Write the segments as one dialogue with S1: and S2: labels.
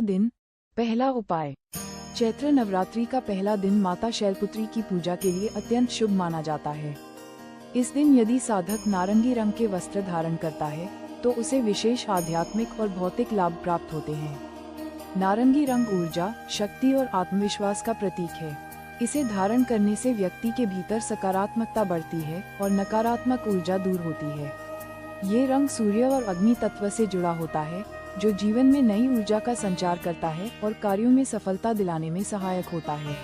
S1: दिन। पहला उपाय। चैत्र नवरात्रि का पहला दिन माता शैलपुत्री की पूजा के लिए अत्यंत शुभ माना जाता है। इस दिन यदि साधक नारंगी रंग के वस्त्र धारण करता है तो उसे विशेष आध्यात्मिक और भौतिक लाभ प्राप्त होते हैं। नारंगी रंग ऊर्जा, शक्ति और आत्मविश्वास का प्रतीक है। इसे धारण करने से व्यक्ति के भीतर सकारात्मकता बढ़ती है और नकारात्मक ऊर्जा दूर होती है। ये रंग सूर्य और अग्नि तत्व से जुड़ा होता है, जो जीवन में नई ऊर्जा का संचार करता है और कार्यों में सफलता दिलाने में सहायक होता है।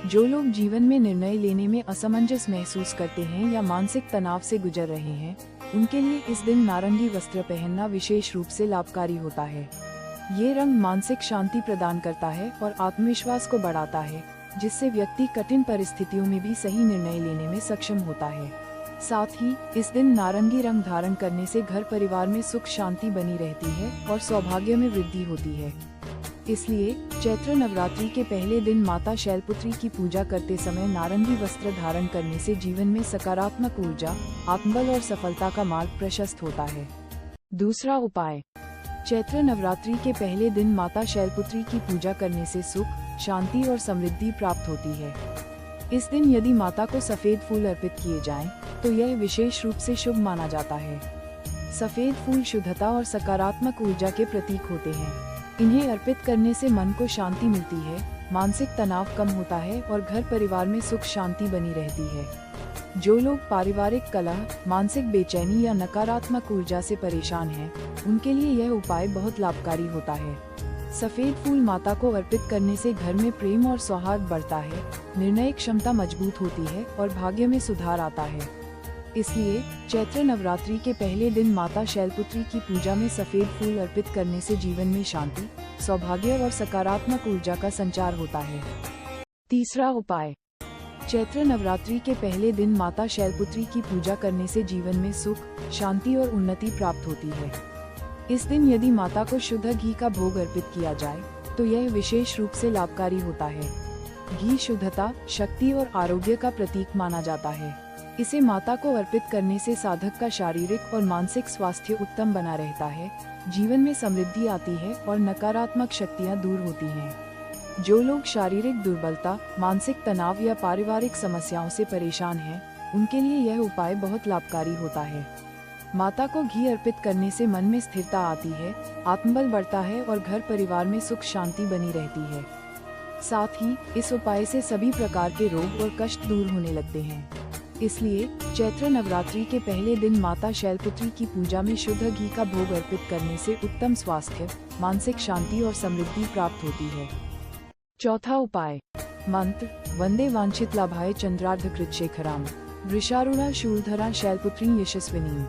S1: जो लोग जीवन में निर्णय लेने में असमंजस महसूस करते हैं या मानसिक तनाव से गुजर रहे हैं, उनके लिए इस दिन नारंगी वस्त्र पहनना विशेष रूप से लाभकारी होता है। ये रंग मानसिक शांति प्रदान करता है और आत्मविश्वास को बढ़ाता है, जिससे व्यक्ति कठिन परिस्थितियों में भी सही निर्णय लेने में सक्षम होता है। साथ ही इस दिन नारंगी रंग धारण करने से घर परिवार में सुख शांति बनी रहती है और सौभाग्य में वृद्धि होती है। इसलिए चैत्र नवरात्रि के पहले दिन माता शैलपुत्री की पूजा करते समय नारंगी वस्त्र धारण करने से जीवन में सकारात्मक ऊर्जा, आत्मबल और सफलता का मार्ग प्रशस्त होता है। दूसरा उपाय। चैत्र नवरात्रि के पहले दिन माता शैलपुत्री की पूजा करने से सुख, शांति और समृद्धि प्राप्त होती है। इस दिन यदि माता को सफेद फूल अर्पित किए जाएं, तो यह विशेष रूप से शुभ माना जाता है। सफेद फूल शुद्धता और सकारात्मक ऊर्जा के प्रतीक होते हैं। इन्हें अर्पित करने से मन को शांति मिलती है, मानसिक तनाव कम होता है और घर परिवार में सुख शांति बनी रहती है। जो लोग पारिवारिक कलह, मानसिक बेचैनी या नकारात्मक ऊर्जा से परेशान हैं, उनके लिए यह उपाय बहुत लाभकारी होता है। सफेद फूल माता को अर्पित करने से घर में प्रेम और सौहार्द बढ़ता है, निर्णय क्षमता मजबूत होती है और भाग्य में सुधार आता है। इसलिए चैत्र नवरात्रि के पहले दिन माता शैलपुत्री की पूजा में सफेद फूल अर्पित करने से जीवन में शांति, सौभाग्य और सकारात्मक ऊर्जा का संचार होता है। तीसरा उपाय। चैत्र नवरात्रि के पहले दिन माता शैलपुत्री की पूजा करने से जीवन में सुख, शांति और उन्नति प्राप्त होती है। इस दिन यदि माता को शुद्ध घी का भोग अर्पित किया जाए, तो यह विशेष रूप से लाभकारी होता है। घी शुद्धता, शक्ति और आरोग्य का प्रतीक माना जाता है। इसे माता को अर्पित करने से साधक का शारीरिक और मानसिक स्वास्थ्य उत्तम बना रहता है, जीवन में समृद्धि आती है और नकारात्मक शक्तियां दूर होती हैं। जो लोग शारीरिक दुर्बलता, मानसिक तनाव या पारिवारिक समस्याओं से परेशान हैं, उनके लिए यह उपाय बहुत लाभकारी होता है। माता को घी अर्पित करने से मन में स्थिरता आती है, आत्मबल बढ़ता है और घर परिवार में सुख शांति बनी रहती है। साथ ही इस उपाय से सभी प्रकार के रोग और कष्ट दूर होने लगते हैं। इसलिए चैत्र नवरात्रि के पहले दिन माता शैलपुत्री की पूजा में शुद्ध घी का भोग अर्पित करने से उत्तम स्वास्थ्य, मानसिक शांति और समृद्धि प्राप्त होती है। चौथा उपाय। मंत्र। वंदे वांछित लाभाय चंद्रार्ध कृतशेखराम, वृषारूढ़ा शूलधरा शैलपुत्री यशस्विनी।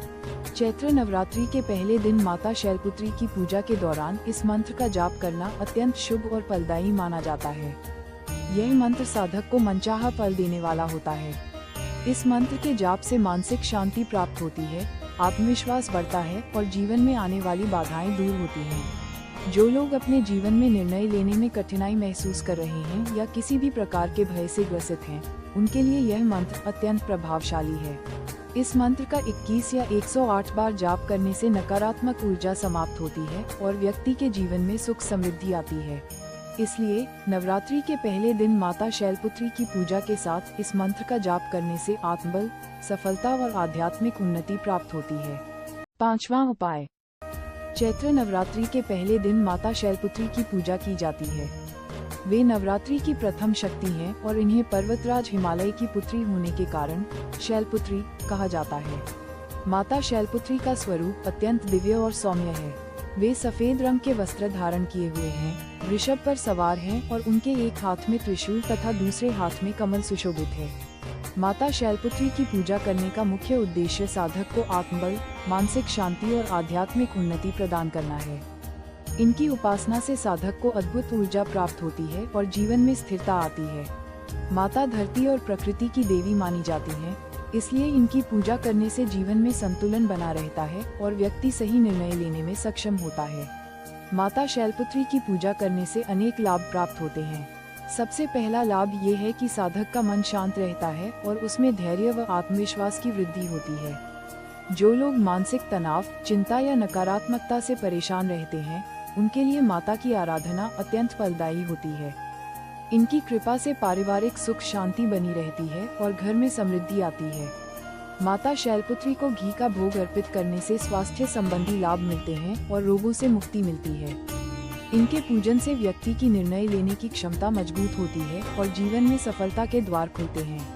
S1: चैत्र नवरात्रि के पहले दिन माता शैलपुत्री की पूजा के दौरान इस मंत्र का जाप करना अत्यंत शुभ और फलदायी माना जाता है। यह मंत्र साधक को मनचाहा फल देने वाला होता है। इस मंत्र के जाप से मानसिक शांति प्राप्त होती है, आत्मविश्वास बढ़ता है और जीवन में आने वाली बाधाएं दूर होती हैं। जो लोग अपने जीवन में निर्णय लेने में कठिनाई महसूस कर रहे हैं या किसी भी प्रकार के भय से ग्रसित हैं, उनके लिए यह मंत्र अत्यंत प्रभावशाली है। इस मंत्र का 21 या 108 बार जाप करने से नकारात्मक ऊर्जा समाप्त होती है और व्यक्ति के जीवन में सुख समृद्धि आती है। इसलिए नवरात्रि के पहले दिन माता शैलपुत्री की पूजा के साथ इस मंत्र का जाप करने से आत्मबल, सफलता और आध्यात्मिक उन्नति प्राप्त होती है। पांचवां उपाय। चैत्र नवरात्रि के पहले दिन माता शैलपुत्री की पूजा की जाती है। वे नवरात्रि की प्रथम शक्ति हैं और इन्हें पर्वतराज हिमालय की पुत्री होने के कारण शैलपुत्री कहा जाता है। माता शैलपुत्री का स्वरूप अत्यंत दिव्य और सौम्य है। वे सफेद रंग के वस्त्र धारण किए हुए हैं, वृषभ पर सवार हैं और उनके एक हाथ में त्रिशूल तथा दूसरे हाथ में कमल सुशोभित है। माता शैलपुत्री की पूजा करने का मुख्य उद्देश्य साधक को आत्मबल, मानसिक शांति और आध्यात्मिक उन्नति प्रदान करना है। इनकी उपासना से साधक को अद्भुत ऊर्जा प्राप्त होती है और जीवन में स्थिरता आती है। माता धरती और प्रकृति की देवी मानी जाती हैं, इसलिए इनकी पूजा करने से जीवन में संतुलन बना रहता है और व्यक्ति सही निर्णय लेने में सक्षम होता है। माता शैलपुत्री की पूजा करने से अनेक लाभ प्राप्त होते हैं। सबसे पहला लाभ ये है कि साधक का मन शांत रहता है और उसमें धैर्य व आत्मविश्वास की वृद्धि होती है। जो लोग मानसिक तनाव, चिंता या नकारात्मकता से परेशान रहते हैं, उनके लिए माता की आराधना अत्यंत फलदायी होती है। इनकी कृपा से पारिवारिक सुख शांति बनी रहती है और घर में समृद्धि आती है। माता शैलपुत्री को घी का भोग अर्पित करने से स्वास्थ्य संबंधी लाभ मिलते हैं और रोगों से मुक्ति मिलती है। इनके पूजन से व्यक्ति की निर्णय लेने की क्षमता मजबूत होती है और जीवन में सफलता के द्वार खुलते हैं।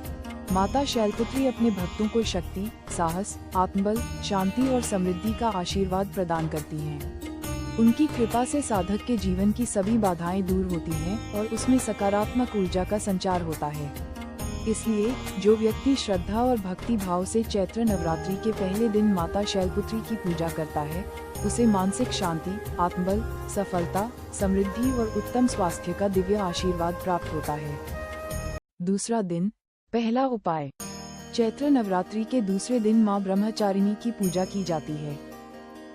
S1: माता शैलपुत्री अपने भक्तों को शक्ति, साहस, आत्मबल, शांति और समृद्धि का आशीर्वाद प्रदान करती हैं। उनकी कृपा से साधक के जीवन की सभी बाधाएं दूर होती हैं और उसमें सकारात्मक ऊर्जा का संचार होता है। इसलिए जो व्यक्ति श्रद्धा और भक्ति भाव से चैत्र नवरात्रि के पहले दिन माता शैलपुत्री की पूजा करता है, उसे मानसिक शांति, आत्मबल, सफलता, समृद्धि और उत्तम स्वास्थ्य का दिव्य आशीर्वाद प्राप्त होता है। दूसरा दिन। पहला उपाय। चैत्र नवरात्रि के दूसरे दिन मां ब्रह्मचारिणी की पूजा की जाती है।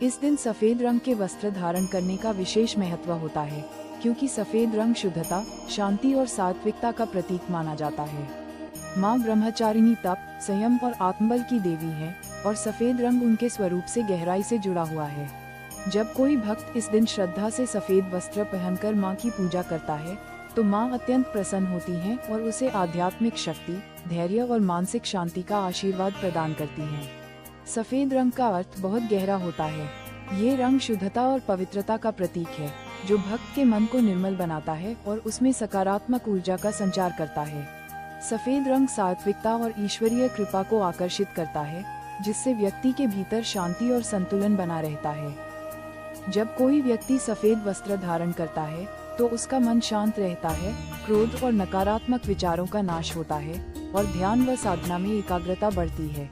S1: इस दिन सफेद रंग के वस्त्र धारण करने का विशेष महत्व होता है, क्योंकि सफेद रंग शुद्धता, शांति और सात्विकता का प्रतीक माना जाता है। मां ब्रह्मचारिणी तप, संयम और आत्मबल की देवी है और सफेद रंग उनके स्वरूप से गहराई से जुड़ा हुआ है। जब कोई भक्त इस दिन श्रद्धा से सफेद वस्त्र पहनकर मां की पूजा करता है, तो मां अत्यंत प्रसन्न होती हैं और उसे आध्यात्मिक शक्ति, धैर्य और मानसिक शांति का आशीर्वाद प्रदान करती हैं। सफेद रंग का अर्थ बहुत गहरा होता है। ये रंग शुद्धता और पवित्रता का प्रतीक है, जो भक्त के मन को निर्मल बनाता है और उसमें सकारात्मक ऊर्जा का संचार करता है। सफेद रंग सात्विकता और ईश्वरीय कृपा को आकर्षित करता है, जिससे व्यक्ति के भीतर शांति और संतुलन बना रहता है। जब कोई व्यक्ति सफेद वस्त्र धारण करता है, तो उसका मन शांत रहता है, क्रोध और नकारात्मक विचारों का नाश होता है और ध्यान व साधना में एकाग्रता बढ़ती है।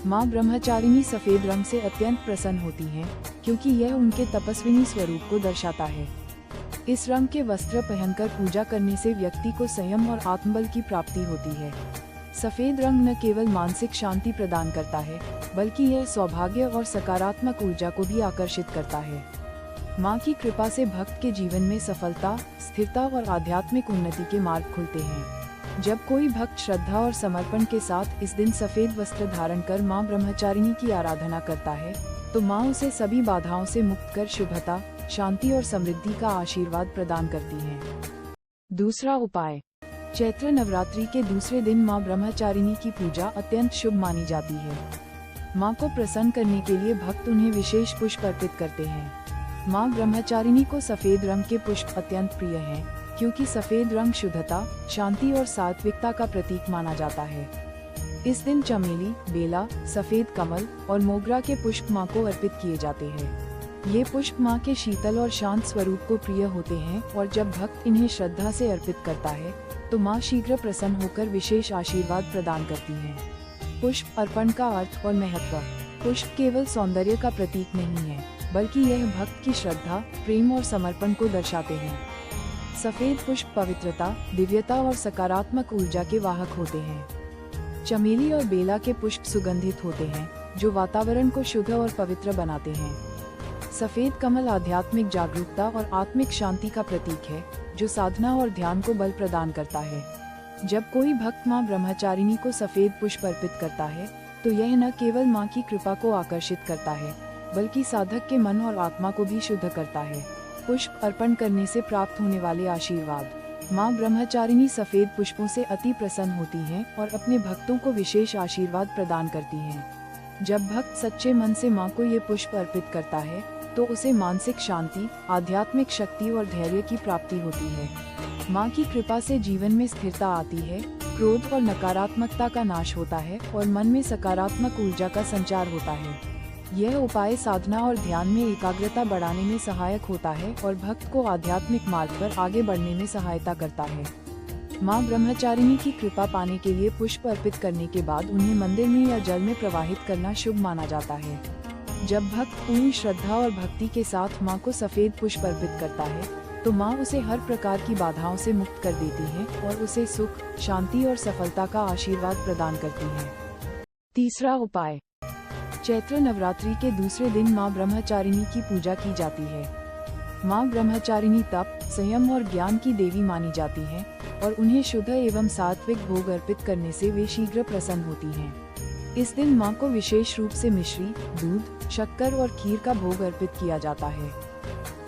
S1: मां ब्रह्मचारिणी सफेद रंग से अत्यंत प्रसन्न होती हैं, क्योंकि यह उनके तपस्विनी स्वरूप को दर्शाता है। इस रंग के वस्त्र पहनकर पूजा करने से व्यक्ति को संयम और आत्मबल की प्राप्ति होती है। सफेद रंग न केवल मानसिक शांति प्रदान करता है, बल्कि यह सौभाग्य और सकारात्मक ऊर्जा को भी आकर्षित करता है। मां की कृपा से भक्त के जीवन में सफलता, स्थिरता और आध्यात्मिक उन्नति के मार्ग खुलते हैं। जब कोई भक्त श्रद्धा और समर्पण के साथ इस दिन सफेद वस्त्र धारण कर मां ब्रह्मचारिणी की आराधना करता है, तो मां उसे सभी बाधाओं से मुक्त कर शुभता, शांति और समृद्धि का आशीर्वाद प्रदान करती हैं। दूसरा उपाय। चैत्र नवरात्रि के दूसरे दिन मां ब्रह्मचारिणी की पूजा अत्यंत शुभ मानी जाती है। मां को प्रसन्न करने के लिए भक्त उन्हें विशेष पुष्प अर्पित करते हैं। मां ब्रह्मचारिणी को सफेद रंग के पुष्प अत्यंत प्रिय हैं, क्योंकि सफेद रंग शुद्धता, शांति और सात्विकता का प्रतीक माना जाता है। इस दिन चमेली, बेला, सफेद कमल और मोगरा के पुष्प मां को अर्पित किए जाते हैं। ये पुष्प मां के शीतल और शांत स्वरूप को प्रिय होते हैं और जब भक्त इन्हें श्रद्धा से अर्पित करता है, तो मां शीघ्र प्रसन्न होकर विशेष आशीर्वाद प्रदान करती हैं। पुष्प अर्पण का अर्थ और महत्व। पुष्प केवल सौंदर्य का प्रतीक नहीं है, बल्कि यह भक्त की श्रद्धा, प्रेम और समर्पण को दर्शाते हैं। सफेद पुष्प पवित्रता, दिव्यता और सकारात्मक ऊर्जा के वाहक होते हैं। चमेली और बेला के पुष्प सुगंधित होते हैं, जो वातावरण को शुद्ध और पवित्र बनाते हैं। सफेद कमल आध्यात्मिक जागरूकता और आत्मिक शांति का प्रतीक है, जो साधना और ध्यान को बल प्रदान करता है। जब कोई भक्त मां ब्रह्मचारिणी को सफेद पुष्प अर्पित करता है, तो यह न केवल मां की कृपा को आकर्षित करता है, बल्कि साधक के मन और आत्मा को भी शुद्ध करता है। पुष्प अर्पण करने से प्राप्त होने वाले आशीर्वाद। मां ब्रह्मचारिणी सफेद पुष्पों से अति प्रसन्न होती हैं और अपने भक्तों को विशेष आशीर्वाद प्रदान करती हैं। जब भक्त सच्चे मन से मां को ये पुष्प अर्पित करता है, तो उसे मानसिक शांति, आध्यात्मिक शक्ति और धैर्य की प्राप्ति होती है। मां की कृपा से जीवन में स्थिरता आती है, क्रोध और नकारात्मकता का नाश होता है और मन में सकारात्मक ऊर्जा का संचार होता है। यह उपाय साधना और ध्यान में एकाग्रता बढ़ाने में सहायक होता है और भक्त को आध्यात्मिक मार्ग पर आगे बढ़ने में सहायता करता है। मां ब्रह्मचारिणी की कृपा पाने के लिए पुष्प अर्पित करने के बाद उन्हें मंदिर में या जल में प्रवाहित करना शुभ माना जाता है। जब भक्त पूर्ण श्रद्धा और भक्ति के साथ मां को सफेद पुष्प अर्पित करता है, तो मां उसे हर प्रकार की बाधाओं से मुक्त कर देती हैं और उसे सुख, शांति और सफलता का आशीर्वाद प्रदान करती हैं। तीसरा उपाय। चैत्र नवरात्रि के दूसरे दिन मां ब्रह्मचारिणी की पूजा की जाती है। मां ब्रह्मचारिणी तप, संयम और ज्ञान की देवी मानी जाती हैं और उन्हें शुद्ध एवं सात्विक भोग अर्पित करने से वे शीघ्र प्रसन्न होती हैं। इस दिन मां को विशेष रूप से मिश्री, दूध, शक्कर और खीर का भोग अर्पित किया जाता है।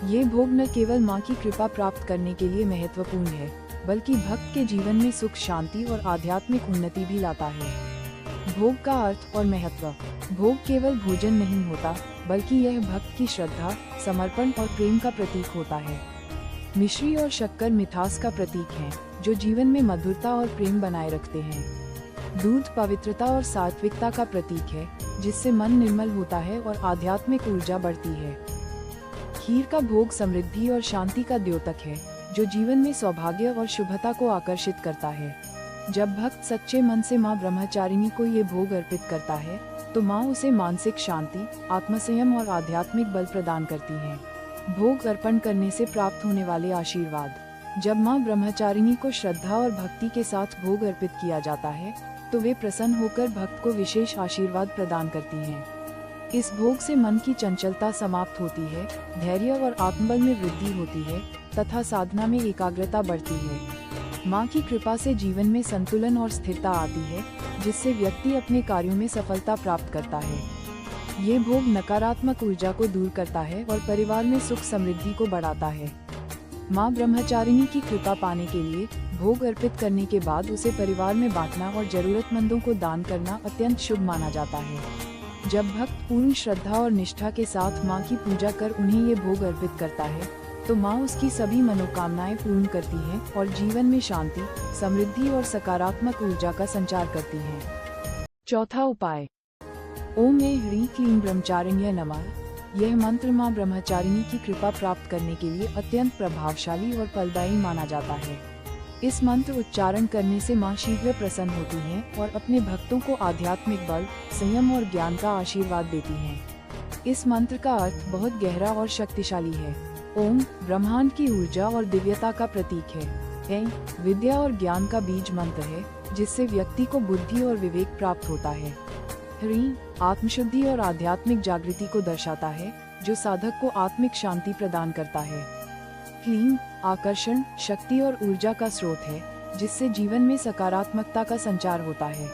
S1: ये भोग न केवल माँ की कृपा प्राप्त करने के लिए महत्वपूर्ण है, बल्कि भक्त के जीवन में सुख, शांति और आध्यात्मिक उन्नति भी लाता है। भोग का अर्थ और महत्व। भोग केवल भोजन नहीं होता, बल्कि यह भक्त की श्रद्धा, समर्पण और प्रेम का प्रतीक होता है। मिश्री और शक्कर मिठास का प्रतीक हैं, जो जीवन में मधुरता और प्रेम बनाए रखते हैं। दूध पवित्रता और सात्विकता का प्रतीक है, जिससे मन निर्मल होता है और आध्यात्मिक ऊर्जा बढ़ती है। खीर का भोग समृद्धि और शांति का द्योतक है, जो जीवन में सौभाग्य और शुभता को आकर्षित करता है। जब भक्त सच्चे मन से माँ ब्रह्मचारिणी को ये भोग अर्पित करता है, तो माँ उसे मानसिक शांति, आत्मसंयम और आध्यात्मिक बल प्रदान करती हैं। भोग अर्पण करने से प्राप्त होने वाले आशीर्वाद। जब माँ ब्रह्मचारिणी को श्रद्धा और भक्ति के साथ भोग अर्पित किया जाता है, तो वे प्रसन्न होकर भक्त को विशेष आशीर्वाद प्रदान करती हैं। इस भोग से मन की चंचलता समाप्त होती है, धैर्य और आत्मबल में वृद्धि होती है तथा साधना में एकाग्रता बढ़ती है। माँ की कृपा से जीवन में संतुलन और स्थिरता आती है, जिससे व्यक्ति अपने कार्यों में सफलता प्राप्त करता है। ये भोग नकारात्मक ऊर्जा को दूर करता है और परिवार में सुख समृद्धि को बढ़ाता है। माँ ब्रह्मचारिणी की कृपा पाने के लिए भोग अर्पित करने के बाद उसे परिवार में बांटना और जरूरतमंदों को दान करना अत्यंत शुभ माना जाता है। जब भक्त पूर्ण श्रद्धा और निष्ठा के साथ माँ की पूजा कर उन्हें ये भोग अर्पित करता है, तो माँ उसकी सभी मनोकामनाएं पूर्ण करती हैं और जीवन में शांति, समृद्धि और सकारात्मक ऊर्जा का संचार करती हैं। चौथा उपाय। ओम ह्रीं क्लीं ब्रह्मचारिण्यै नमः। यह मंत्र माँ ब्रह्मचारिणी की कृपा प्राप्त करने के लिए अत्यंत प्रभावशाली और फलदायी माना जाता है। इस मंत्र उच्चारण करने से माँ शीघ्र प्रसन्न होती हैं और अपने भक्तों को आध्यात्मिक बल, संयम और ज्ञान का आशीर्वाद देती हैं। इस मंत्र का अर्थ बहुत गहरा और शक्तिशाली है। ओम ब्रह्मांड की ऊर्जा और दिव्यता का प्रतीक है। ऐं विद्या और ज्ञान का बीज मंत्र है, जिससे व्यक्ति को बुद्धि और विवेक प्राप्त होता है। ह्रीं आत्मशुद्धि और आध्यात्मिक जागृति को दर्शाता है, जो साधक को आत्मिक शांति प्रदान करता है। क्लीं आकर्षण, शक्ति और ऊर्जा का स्रोत है, जिससे जीवन में सकारात्मकता का संचार होता है।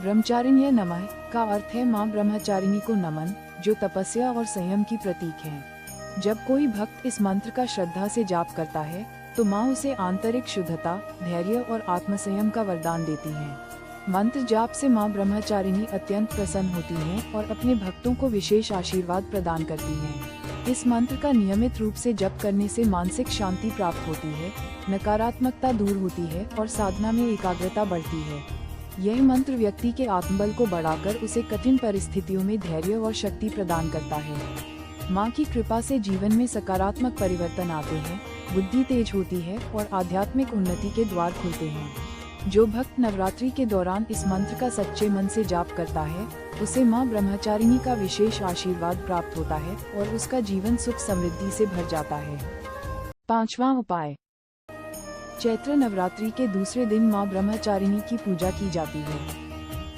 S1: ब्रह्मचारिण्यै नमः का अर्थ है माँ ब्रह्मचारिणी को नमन, जो तपस्या और संयम की प्रतीक है। जब कोई भक्त इस मंत्र का श्रद्धा से जाप करता है, तो माँ उसे आंतरिक शुद्धता, धैर्य और आत्मसंयम का वरदान देती हैं। मंत्र जाप से माँ ब्रह्मचारिणी अत्यंत प्रसन्न होती हैं और अपने भक्तों को विशेष आशीर्वाद प्रदान करती हैं। इस मंत्र का नियमित रूप से जप करने से मानसिक शांति प्राप्त होती है, नकारात्मकता दूर होती है और साधना में एकाग्रता बढ़ती है। यह मंत्र व्यक्ति के आत्मबल को बढ़ाकर उसे कठिन परिस्थितियों में धैर्य और शक्ति प्रदान करता है। माँ की कृपा से जीवन में सकारात्मक परिवर्तन आते हैं, बुद्धि तेज होती है और आध्यात्मिक उन्नति के द्वार खुलते हैं। जो भक्त नवरात्रि के दौरान इस मंत्र का सच्चे मन से जाप करता है, उसे माँ ब्रह्मचारिणी का विशेष आशीर्वाद प्राप्त होता है और उसका जीवन सुख समृद्धि से भर जाता है। पांचवां उपाय। चैत्र नवरात्रि के दूसरे दिन माँ ब्रह्मचारिणी की पूजा की जाती है।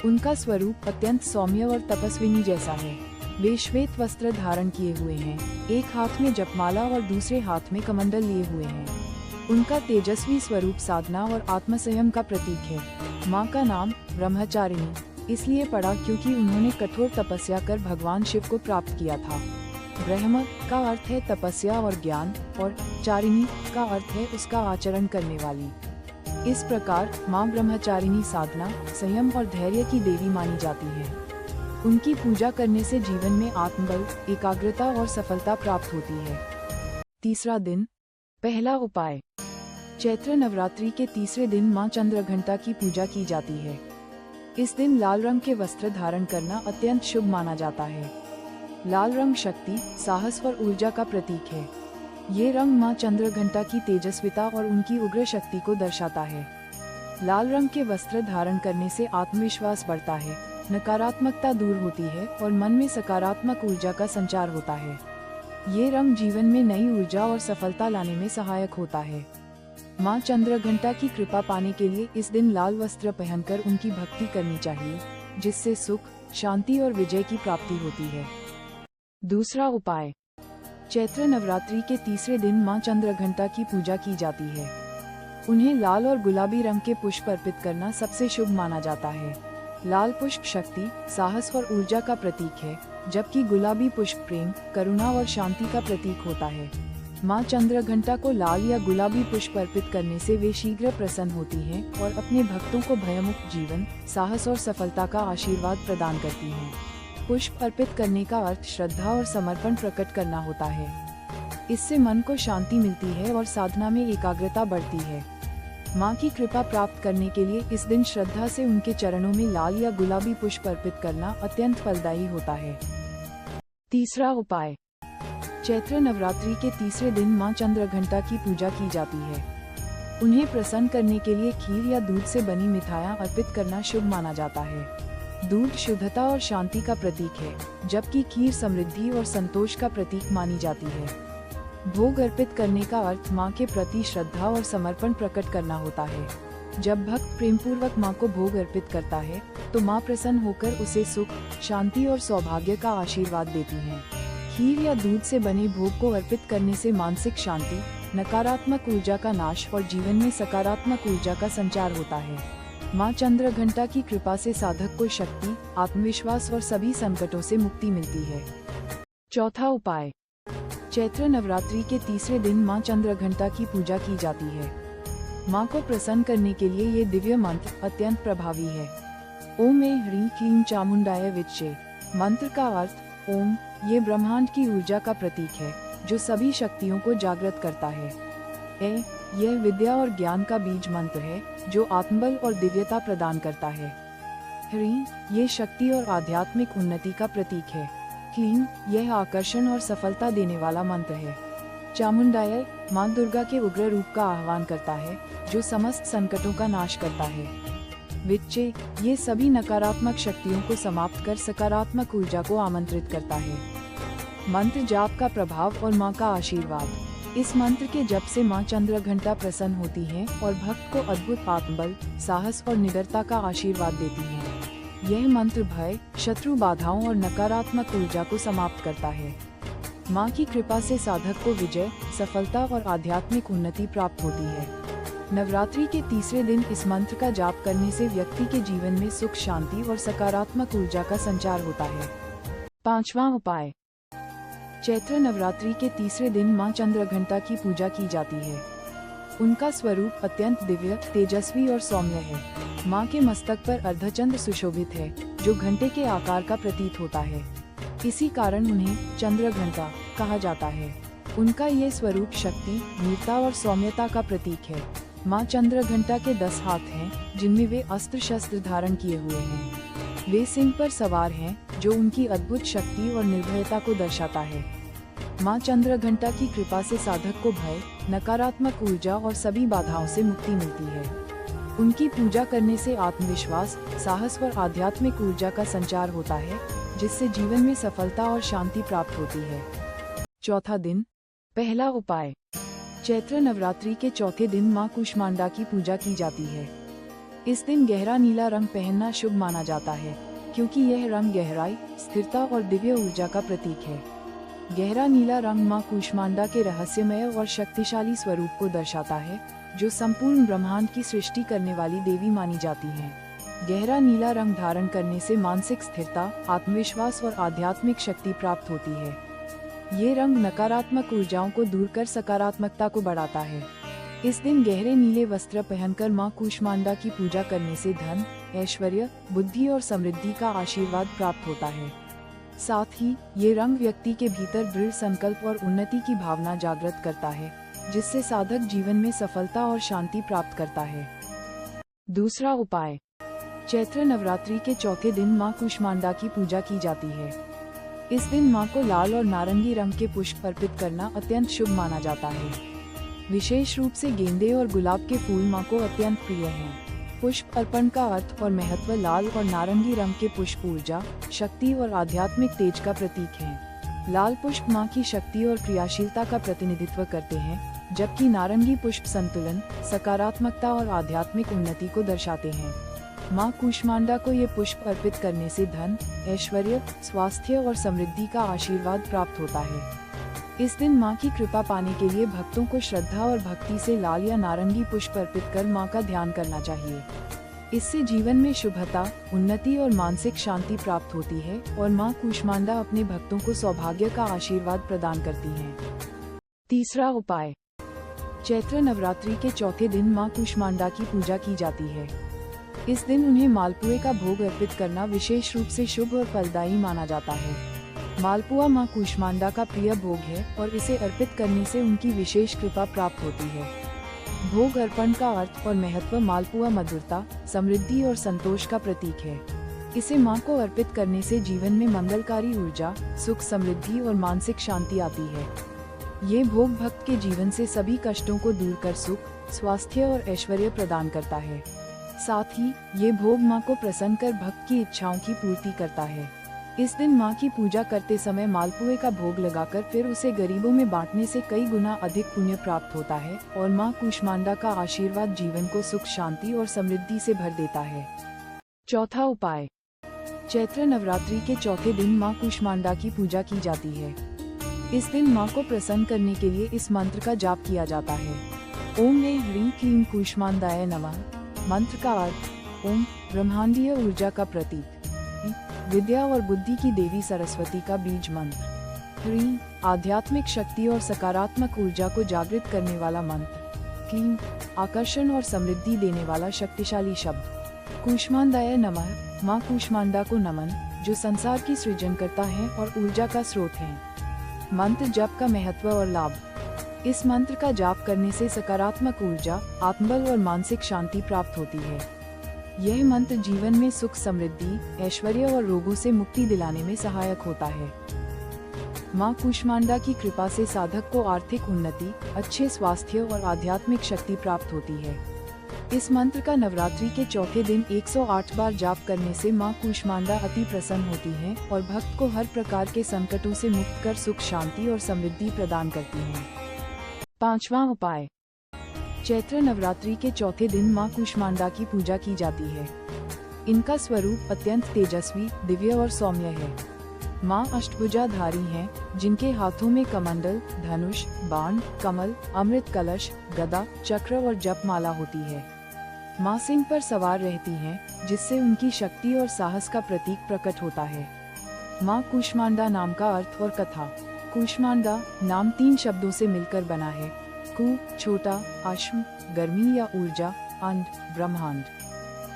S1: उनका स्वरूप अत्यंत सौम्य और तपस्विनी जैसा है। वे श्वेत वस्त्र धारण किए हुए हैं, एक हाथ में जपमाला और दूसरे हाथ में कमंडल लिए हुए हैं। उनका तेजस्वी स्वरूप साधना और आत्मसंयम का प्रतीक है। माँ का नाम ब्रह्मचारिणी इसलिए पड़ा क्योंकि उन्होंने कठोर तपस्या कर भगवान शिव को प्राप्त किया था। ब्रह्म का अर्थ है तपस्या और ज्ञान, और चारिणी का अर्थ है उसका आचरण करने वाली। इस प्रकार माँ ब्रह्मचारिणी साधना, संयम और धैर्य की देवी मानी जाती है। उनकी पूजा करने से जीवन में आत्मबल, एकाग्रता और सफलता प्राप्त होती है। तीसरा दिन। पहला उपाय। चैत्र नवरात्रि के तीसरे दिन माँ चंद्रघंटा की पूजा की जाती है। इस दिन लाल रंग के वस्त्र धारण करना अत्यंत शुभ माना जाता है। लाल रंग शक्ति, साहस और ऊर्जा का प्रतीक है। ये रंग माँ चंद्रघंटा की तेजस्विता और उनकी उग्र शक्ति को दर्शाता है। लाल रंग के वस्त्र धारण करने से आत्मविश्वास बढ़ता है, नकारात्मकता दूर होती है और मन में सकारात्मक ऊर्जा का संचार होता है। ये रंग जीवन में नई ऊर्जा और सफलता लाने में सहायक होता है। माँ चंद्रघंटा की कृपा पाने के लिए इस दिन लाल वस्त्र पहनकर उनकी भक्ति करनी चाहिए, जिससे सुख, शांति और विजय की प्राप्ति होती है। दूसरा उपाय। चैत्र नवरात्रि के तीसरे दिन माँ चंद्रघंटा की पूजा की जाती है। उन्हें लाल और गुलाबी रंग के पुष्प अर्पित करना सबसे शुभ माना जाता है। लाल पुष्प शक्ति, साहस और ऊर्जा का प्रतीक है, जबकि गुलाबी पुष्प प्रेम, करुणा और शांति का प्रतीक होता है। माँ चंद्रघंटा को लाल या गुलाबी पुष्प अर्पित करने से वे शीघ्र प्रसन्न होती हैं और अपने भक्तों को भयमुक्त जीवन, साहस और सफलता का आशीर्वाद प्रदान करती हैं। पुष्प अर्पित करने का अर्थ श्रद्धा और समर्पण प्रकट करना होता है। इससे मन को शांति मिलती है और साधना में एकाग्रता बढ़ती है। माँ की कृपा प्राप्त करने के लिए इस दिन श्रद्धा से उनके चरणों में लाल या गुलाबी पुष्प अर्पित करना अत्यंत फलदायी होता है। तीसरा उपाय, चैत्र नवरात्रि के तीसरे दिन माँ चंद्रघंटा की पूजा की जाती है। उन्हें प्रसन्न करने के लिए खीर या दूध से बनी मिठाइयाँ अर्पित करना शुभ माना जाता है। दूध शुद्धता और शांति का प्रतीक है, जबकि खीर समृद्धि और संतोष का प्रतीक मानी जाती है। भोग अर्पित करने का अर्थ माँ के प्रति श्रद्धा और समर्पण प्रकट करना होता है। जब भक्त प्रेम पूर्वक माँ को भोग अर्पित करता है, तो माँ प्रसन्न होकर उसे सुख, शांति और सौभाग्य का आशीर्वाद देती हैं। खीर या दूध से बने भोग को अर्पित करने से मानसिक शांति, नकारात्मक ऊर्जा का नाश और जीवन में सकारात्मक ऊर्जा का संचार होता है। माँ चंद्रघंटा की कृपा से साधक को शक्ति, आत्मविश्वास और सभी संकटों से मुक्ति मिलती है। चौथा उपाय, चैत्र नवरात्रि के तीसरे दिन माँ चंद्रघंटा की पूजा की जाती है। माँ को प्रसन्न करने के लिए ये दिव्य मंत्र अत्यंत प्रभावी है। ओम ऐं ह्रीं क्लीं चामुंडाय विच्चे। मंत्र का अर्थ ओम, ये ब्रह्मांड की ऊर्जा का प्रतीक है जो सभी शक्तियों को जागृत करता है। ए, यह विद्या और ज्ञान का बीज मंत्र है जो आत्मबल और दिव्यता प्रदान करता है। ह्रीं, ये शक्ति और आध्यात्मिक उन्नति का प्रतीक है। क्लीं, यह आकर्षण और सफलता देने वाला मंत्र है। चामुंडाय, माँ दुर्गा के उग्र रूप का आह्वान करता है जो समस्त संकटों का नाश करता है। विच्चे, ये सभी नकारात्मक शक्तियों को समाप्त कर सकारात्मक ऊर्जा को आमंत्रित करता है। मंत्र जाप का प्रभाव और माँ का आशीर्वाद। इस मंत्र के जप से माँ चंद्रघंटा प्रसन्न होती हैं और भक्त को अद्भुत आत्मबल, साहस और निडरता का आशीर्वाद देती हैं। यह मंत्र भय, शत्रु बाधाओं और नकारात्मक ऊर्जा को समाप्त करता है। माँ की कृपा से साधक को विजय, सफलता और आध्यात्मिक उन्नति प्राप्त होती है। नवरात्रि के तीसरे दिन इस मंत्र का जाप करने से व्यक्ति के जीवन में सुख, शांति और सकारात्मक ऊर्जा का संचार होता है। पांचवा उपाय, चैत्र नवरात्रि के तीसरे दिन माँ चंद्रघंटा की पूजा की जाती है। उनका स्वरूप अत्यंत दिव्य, तेजस्वी और सौम्य है। माँ के मस्तक पर अर्धचंद्र सुशोभित है जो घंटे के आकार का प्रतीत होता है। इसी कारण उन्हें चंद्रघंटा कहा जाता है। उनका ये स्वरूप शक्ति, वीरता और सौम्यता का प्रतीक है। माँ चंद्रघंटा के 10 हाथ हैं जिनमें वे अस्त्र शस्त्र धारण किए हुए हैं। वे सिंह पर सवार हैं जो उनकी अद्भुत शक्ति और निर्भयता को दर्शाता है। माँ चंद्रघंटा की कृपा से साधक को भय, नकारात्मक ऊर्जा और सभी बाधाओं से मुक्ति मिलती है। उनकी पूजा करने से आत्मविश्वास, साहस और आध्यात्मिक ऊर्जा का संचार होता है जिससे जीवन में सफलता और शांति प्राप्त होती है। चौथा दिन, पहला उपाय, चैत्र नवरात्रि के चौथे दिन माँ कूष्मांडा की पूजा की जाती है। इस दिन गहरा नीला रंग पहनना शुभ माना जाता है क्योंकि यह रंग गहराई, स्थिरता और दिव्य ऊर्जा का प्रतीक है। गहरा नीला रंग माँ कूष्मांडा के रहस्यमय और शक्तिशाली स्वरूप को दर्शाता है जो संपूर्ण ब्रह्मांड की सृष्टि करने वाली देवी मानी जाती हैं। गहरा नीला रंग धारण करने से मानसिक स्थिरता, आत्मविश्वास और आध्यात्मिक शक्ति प्राप्त होती है। ये रंग नकारात्मक ऊर्जाओं को दूर कर सकारात्मकता को बढ़ाता है। इस दिन गहरे नीले वस्त्र पहनकर माँ कूष्मांडा की पूजा करने से धन, ऐश्वर्य, बुद्धि और समृद्धि का आशीर्वाद प्राप्त होता है। साथ ही ये रंग व्यक्ति के भीतर दृढ़ संकल्प और उन्नति की भावना जागृत करता है जिससे साधक जीवन में सफलता और शांति प्राप्त करता है। दूसरा उपाय, चैत्र नवरात्रि के चौथे दिन माँ कूष्मांडा की पूजा की जाती है। इस दिन माँ को लाल और नारंगी रंग के पुष्प अर्पित करना अत्यंत शुभ माना जाता है। विशेष रूप से गेंदे और गुलाब के फूल माँ को अत्यंत प्रिय हैं। पुष्प अर्पण का अर्थ और महत्व लाल और नारंगी रंग के पुष्प ऊर्जा, शक्ति और आध्यात्मिक तेज का प्रतीक हैं। लाल पुष्प माँ की शक्ति और क्रियाशीलता का प्रतिनिधित्व करते हैं, जबकि नारंगी पुष्प संतुलन, सकारात्मकता और आध्यात्मिक उन्नति को दर्शाते हैं। माँ कूष्मांडा को ये पुष्प अर्पित करने से धन, ऐश्वर्य, स्वास्थ्य और समृद्धि का आशीर्वाद प्राप्त होता है। इस दिन माँ की कृपा पाने के लिए भक्तों को श्रद्धा और भक्ति से लाल या नारंगी पुष्प अर्पित कर माँ का ध्यान करना चाहिए। इससे जीवन में शुभता, उन्नति और मानसिक शांति प्राप्त होती है और मां कूष्मांडा अपने भक्तों को सौभाग्य का आशीर्वाद प्रदान करती हैं। तीसरा उपाय, चैत्र नवरात्रि के चौथे दिन मां कूष्मांडा की पूजा की जाती है। इस दिन उन्हें मालपुए का भोग अर्पित करना विशेष रूप से शुभ और फलदायी माना जाता है। मालपुआ मां कूष्मांडा का प्रिय भोग है और इसे अर्पित करने से उनकी विशेष कृपा प्राप्त होती है। भोग अर्पण का अर्थ और महत्व, मालपुआ मधुरता, समृद्धि और संतोष का प्रतीक है। इसे मां को अर्पित करने से जीवन में मंगलकारी ऊर्जा, सुख, समृद्धि और मानसिक शांति आती है। ये भोग भक्त के जीवन से सभी कष्टों को दूर कर सुख, स्वास्थ्य और ऐश्वर्य प्रदान करता है। साथ ही ये भोग मां को प्रसन्न कर भक्त की इच्छाओं की पूर्ति करता है। इस दिन मां की पूजा करते समय मालपुए का भोग लगाकर फिर उसे गरीबों में बांटने से कई गुना अधिक पुण्य प्राप्त होता है और मां कूष्मांडा का आशीर्वाद जीवन को सुख, शांति और समृद्धि से भर देता है। चौथा उपाय, चैत्र नवरात्रि के चौथे दिन मां कूष्मांडा की पूजा की जाती है। इस दिन मां को प्रसन्न करने के लिए इस मंत्र का जाप किया जाता है। ओम ह्रीं क्लीं कूष्मांडाय नमः। मंत्र का अर्थ, ओम ब्रह्मांडीय ऊर्जा का प्रतीक, विद्या और बुद्धि की देवी सरस्वती का बीज मंत्र, ह्रीं आध्यात्मिक शक्ति और सकारात्मक ऊर्जा को जागृत करने वाला मंत्र, क्लीं आकर्षण और समृद्धि देने वाला शक्तिशाली शब्द, कूष्मांडाय नमः मां कूष्मांडा को नमन, जो संसार की सृजनकर्ता हैं और ऊर्जा का स्रोत हैं। मंत्र जप का महत्व और लाभ, इस मंत्र का जाप करने से सकारात्मक ऊर्जा, आत्मबल और मानसिक शांति प्राप्त होती है। यह मंत्र जीवन में सुख, समृद्धि, ऐश्वर्य और रोगों से मुक्ति दिलाने में सहायक होता है। मां कूष्मांडा की कृपा से साधक को आर्थिक उन्नति, अच्छे स्वास्थ्य और आध्यात्मिक शक्ति प्राप्त होती है। इस मंत्र का नवरात्रि के चौथे दिन 108 बार जाप करने से मां कूष्मांडा अति प्रसन्न होती हैं और भक्त को हर प्रकार के संकटों से मुक्त कर सुख, शांति और समृद्धि प्रदान करती हैं। पांचवां उपाय, चैत्र नवरात्रि के चौथे दिन मां कूष्मांडा की पूजा की जाती है। इनका स्वरूप अत्यंत तेजस्वी, दिव्य और सौम्य है। मां अष्टभुजाधारी हैं, जिनके हाथों में कमंडल, धनुष, बाण, कमल, अमृत कलश, गदा, चक्र और जपमाला होती है। मां सिंह पर सवार रहती हैं, जिससे उनकी शक्ति और साहस का प्रतीक प्रकट होता है। मां कूष्मांडा नाम का अर्थ और कथा, कूष्मांडा नाम 3 शब्दों से मिलकर बना है। कू छोटा, अश्म गर्मी या ऊर्जा, अंड ब्रह्मांड।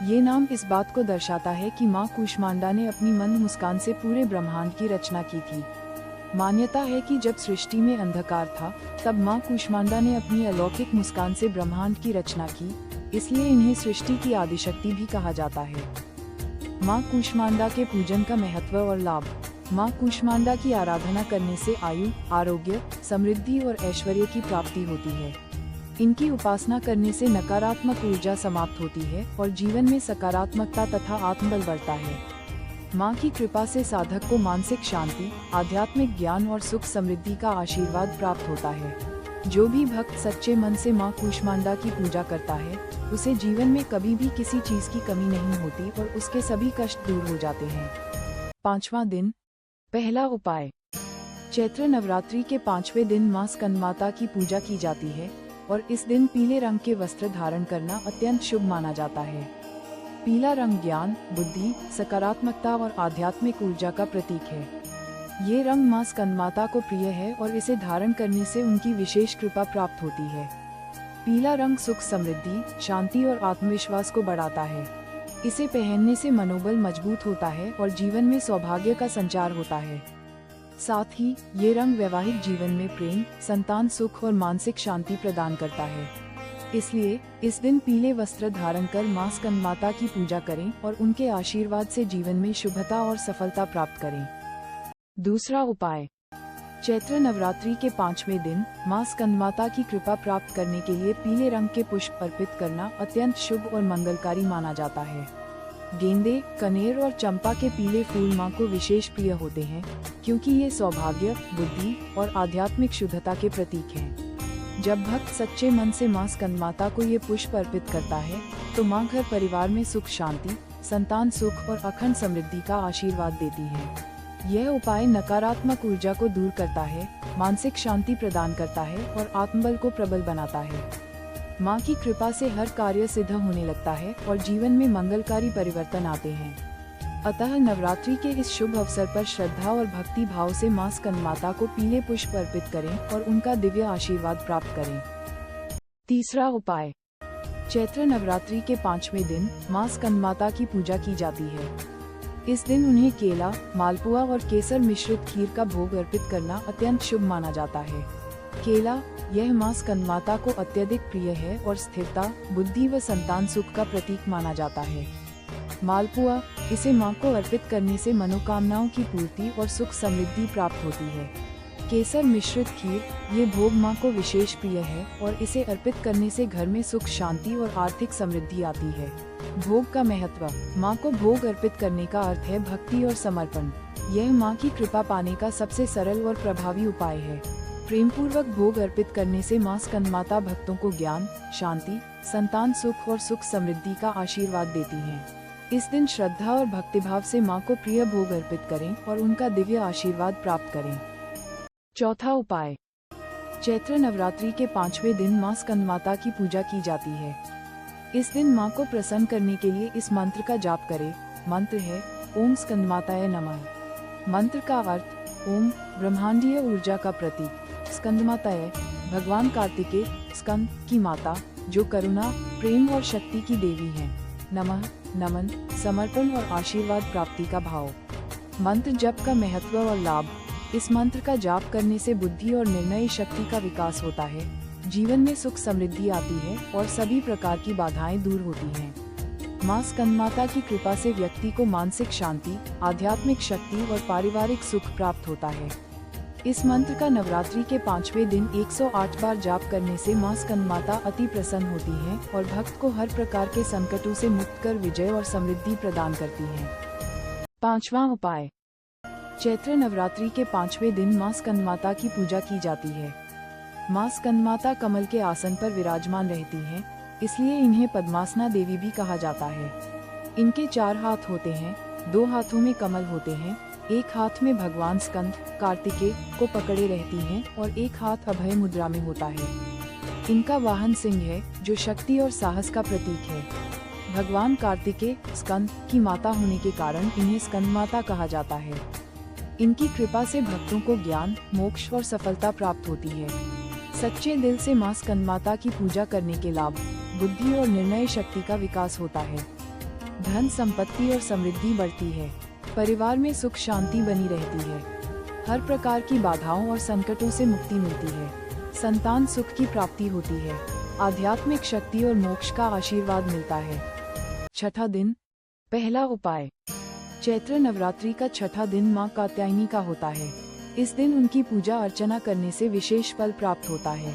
S1: ये नाम इस बात को दर्शाता है कि मां कूष्मांडा ने अपनी मंद मुस्कान से पूरे ब्रह्मांड की रचना की थी। मान्यता है कि जब सृष्टि में अंधकार था, तब मां कूष्मांडा ने अपनी अलौकिक मुस्कान से ब्रह्मांड की रचना की, इसलिए इन्हें सृष्टि की आदिशक्ति भी कहा जाता है। मां कूष्मांडा के पूजन का महत्व और लाभ, मां कूष्मांडा की आराधना करने से आयु, आरोग्य, समृद्धि और ऐश्वर्य की प्राप्ति होती है। इनकी उपासना करने से नकारात्मक ऊर्जा समाप्त होती है और जीवन में सकारात्मकता तथा आत्मबल बढ़ता है। मां की कृपा से साधक को मानसिक शांति, आध्यात्मिक ज्ञान और सुख, समृद्धि का आशीर्वाद प्राप्त होता है। जो भी भक्त सच्चे मन से मां कूष्मांडा की पूजा करता है, उसे जीवन में कभी भी किसी चीज की कमी नहीं होती और उसके सभी कष्ट दूर हो जाते हैं। पांचवा दिन, पहला उपाय, चैत्र नवरात्रि के 5वें दिन मां स्कंदमाता की पूजा की जाती है और इस दिन पीले रंग के वस्त्र धारण करना अत्यंत शुभ माना जाता है। पीला रंग ज्ञान, बुद्धि, सकारात्मकता और आध्यात्मिक ऊर्जा का प्रतीक है। ये रंग मां स्कंदमाता को प्रिय है और इसे धारण करने से उनकी विशेष कृपा प्राप्त होती है। पीला रंग सुख, समृद्धि, शांति और आत्मविश्वास को बढ़ाता है। इसे पहनने से मनोबल मजबूत होता है और जीवन में सौभाग्य का संचार होता है। साथ ही ये रंग वैवाहिक जीवन में प्रेम, संतान सुख और मानसिक शांति प्रदान करता है। इसलिए इस दिन पीले वस्त्र धारण कर मां स्कंदमाता की पूजा करें और उनके आशीर्वाद से जीवन में शुभता और सफलता प्राप्त करें। दूसरा उपाय, चैत्र नवरात्रि के 5वें दिन मां स्कंदमाता की कृपा प्राप्त करने के लिए पीले रंग के पुष्प अर्पित करना अत्यंत शुभ और मंगलकारी माना जाता है। गेंदे, कनेर और चंपा के पीले फूल मां को विशेष प्रिय होते हैं, क्योंकि ये सौभाग्य, बुद्धि और आध्यात्मिक शुद्धता के प्रतीक हैं। जब भक्त सच्चे मन से मां स्कंदमाता को ये पुष्प अर्पित करता है, तो मां घर परिवार में सुख, शांति, संतान सुख और अखंड समृद्धि का आशीर्वाद देती है। यह उपाय नकारात्मक ऊर्जा को दूर करता है, मानसिक शांति प्रदान करता है और आत्मबल को प्रबल बनाता है। माँ की कृपा से हर कार्य सिद्ध होने लगता है और जीवन में मंगलकारी परिवर्तन आते हैं। अतः नवरात्रि के इस शुभ अवसर पर श्रद्धा और भक्ति भाव से माँ स्कंदमाता को पीले पुष्प अर्पित करें और उनका दिव्य आशीर्वाद प्राप्त करें। तीसरा उपाय, चैत्र नवरात्रि के 5वें दिन माँ स्कंदमाता की पूजा की जाती है। इस दिन उन्हें केला, मालपुआ और केसर मिश्रित खीर का भोग अर्पित करना अत्यंत शुभ माना जाता है। केला, यह माँ स्कंदमाता को अत्यधिक प्रिय है और स्थिरता, बुद्धि व संतान सुख का प्रतीक माना जाता है। मालपुआ, इसे माँ को अर्पित करने से मनोकामनाओं की पूर्ति और सुख समृद्धि प्राप्त होती है। केसर मिश्रित खीर, ये भोग माँ को विशेष प्रिय है और इसे अर्पित करने से घर में सुख शांति और आर्थिक समृद्धि आती है। भोग का महत्व, माँ को भोग अर्पित करने का अर्थ है भक्ति और समर्पण। यह माँ की कृपा पाने का सबसे सरल और प्रभावी उपाय है। प्रेम पूर्वक भोग अर्पित करने से माँ स्कंदमाता भक्तों को ज्ञान, शांति, संतान सुख और सुख समृद्धि का आशीर्वाद देती हैं। इस दिन श्रद्धा और भक्तिभाव से माँ को प्रिय भोग अर्पित करें और उनका दिव्य आशीर्वाद प्राप्त करें। चौथा उपाय, चैत्र नवरात्रि के 5वें दिन माँ स्कंदमाता की पूजा की जाती है। इस दिन माँ को प्रसन्न करने के लिए इस मंत्र का जाप करें। मंत्र है ओम स्कंदमाताय नमः। मंत्र का अर्थ, ओम ब्रह्मांडीय ऊर्जा का प्रतीक, स्कंदमाताय भगवान कार्तिकेय, स्कंद की माता जो करुणा, प्रेम और शक्ति की देवी हैं। नमः, नमन, समर्पण और आशीर्वाद प्राप्ति का भाव। मंत्र जप का महत्व और लाभ, इस मंत्र का जाप करने से बुद्धि और निर्णय शक्ति का विकास होता है, जीवन में सुख समृद्धि आती है और सभी प्रकार की बाधाएं दूर होती हैं। माँ स्कंदमाता की कृपा से व्यक्ति को मानसिक शांति, आध्यात्मिक शक्ति और पारिवारिक सुख प्राप्त होता है। इस मंत्र का नवरात्रि के 5वें दिन 108 बार जाप करने से माँ स्कंदमाता अति प्रसन्न होती हैं और भक्त को हर प्रकार के संकटों से मुक्त कर विजय और समृद्धि प्रदान करती हैं। पांचवा उपाय, चैत्र नवरात्रि के 5वें दिन माँ स्कंदमाता की पूजा की जाती है। माँ स्कंदमाता कमल के आसन पर विराजमान रहती हैं, इसलिए इन्हें पद्मासना देवी भी कहा जाता है। इनके 4 हाथ होते हैं, 2 हाथों में कमल होते हैं, एक हाथ में भगवान स्कंद कार्तिकेय को पकड़े रहती हैं और एक हाथ अभय मुद्रा में होता है। इनका वाहन सिंह है जो शक्ति और साहस का प्रतीक है। भगवान कार्तिकेय स्कंद की माता होने के कारण इन्हें स्कंदमाता कहा जाता है। इनकी कृपा से भक्तों को ज्ञान, मोक्ष और सफलता प्राप्त होती है। सच्चे दिल से माँ स्कंदमाता की पूजा करने के लाभ, बुद्धि और निर्णय शक्ति का विकास होता है, धन संपत्ति और समृद्धि बढ़ती है, परिवार में सुख शांति बनी रहती है, हर प्रकार की बाधाओं और संकटों से मुक्ति मिलती है, संतान सुख की प्राप्ति होती है, आध्यात्मिक शक्ति और मोक्ष का आशीर्वाद मिलता है। छठा दिन, पहला उपाय, चैत्र नवरात्रि का छठा दिन माँ कात्यायनी का होता है। इस दिन उनकी पूजा अर्चना करने से विशेष फल प्राप्त होता है।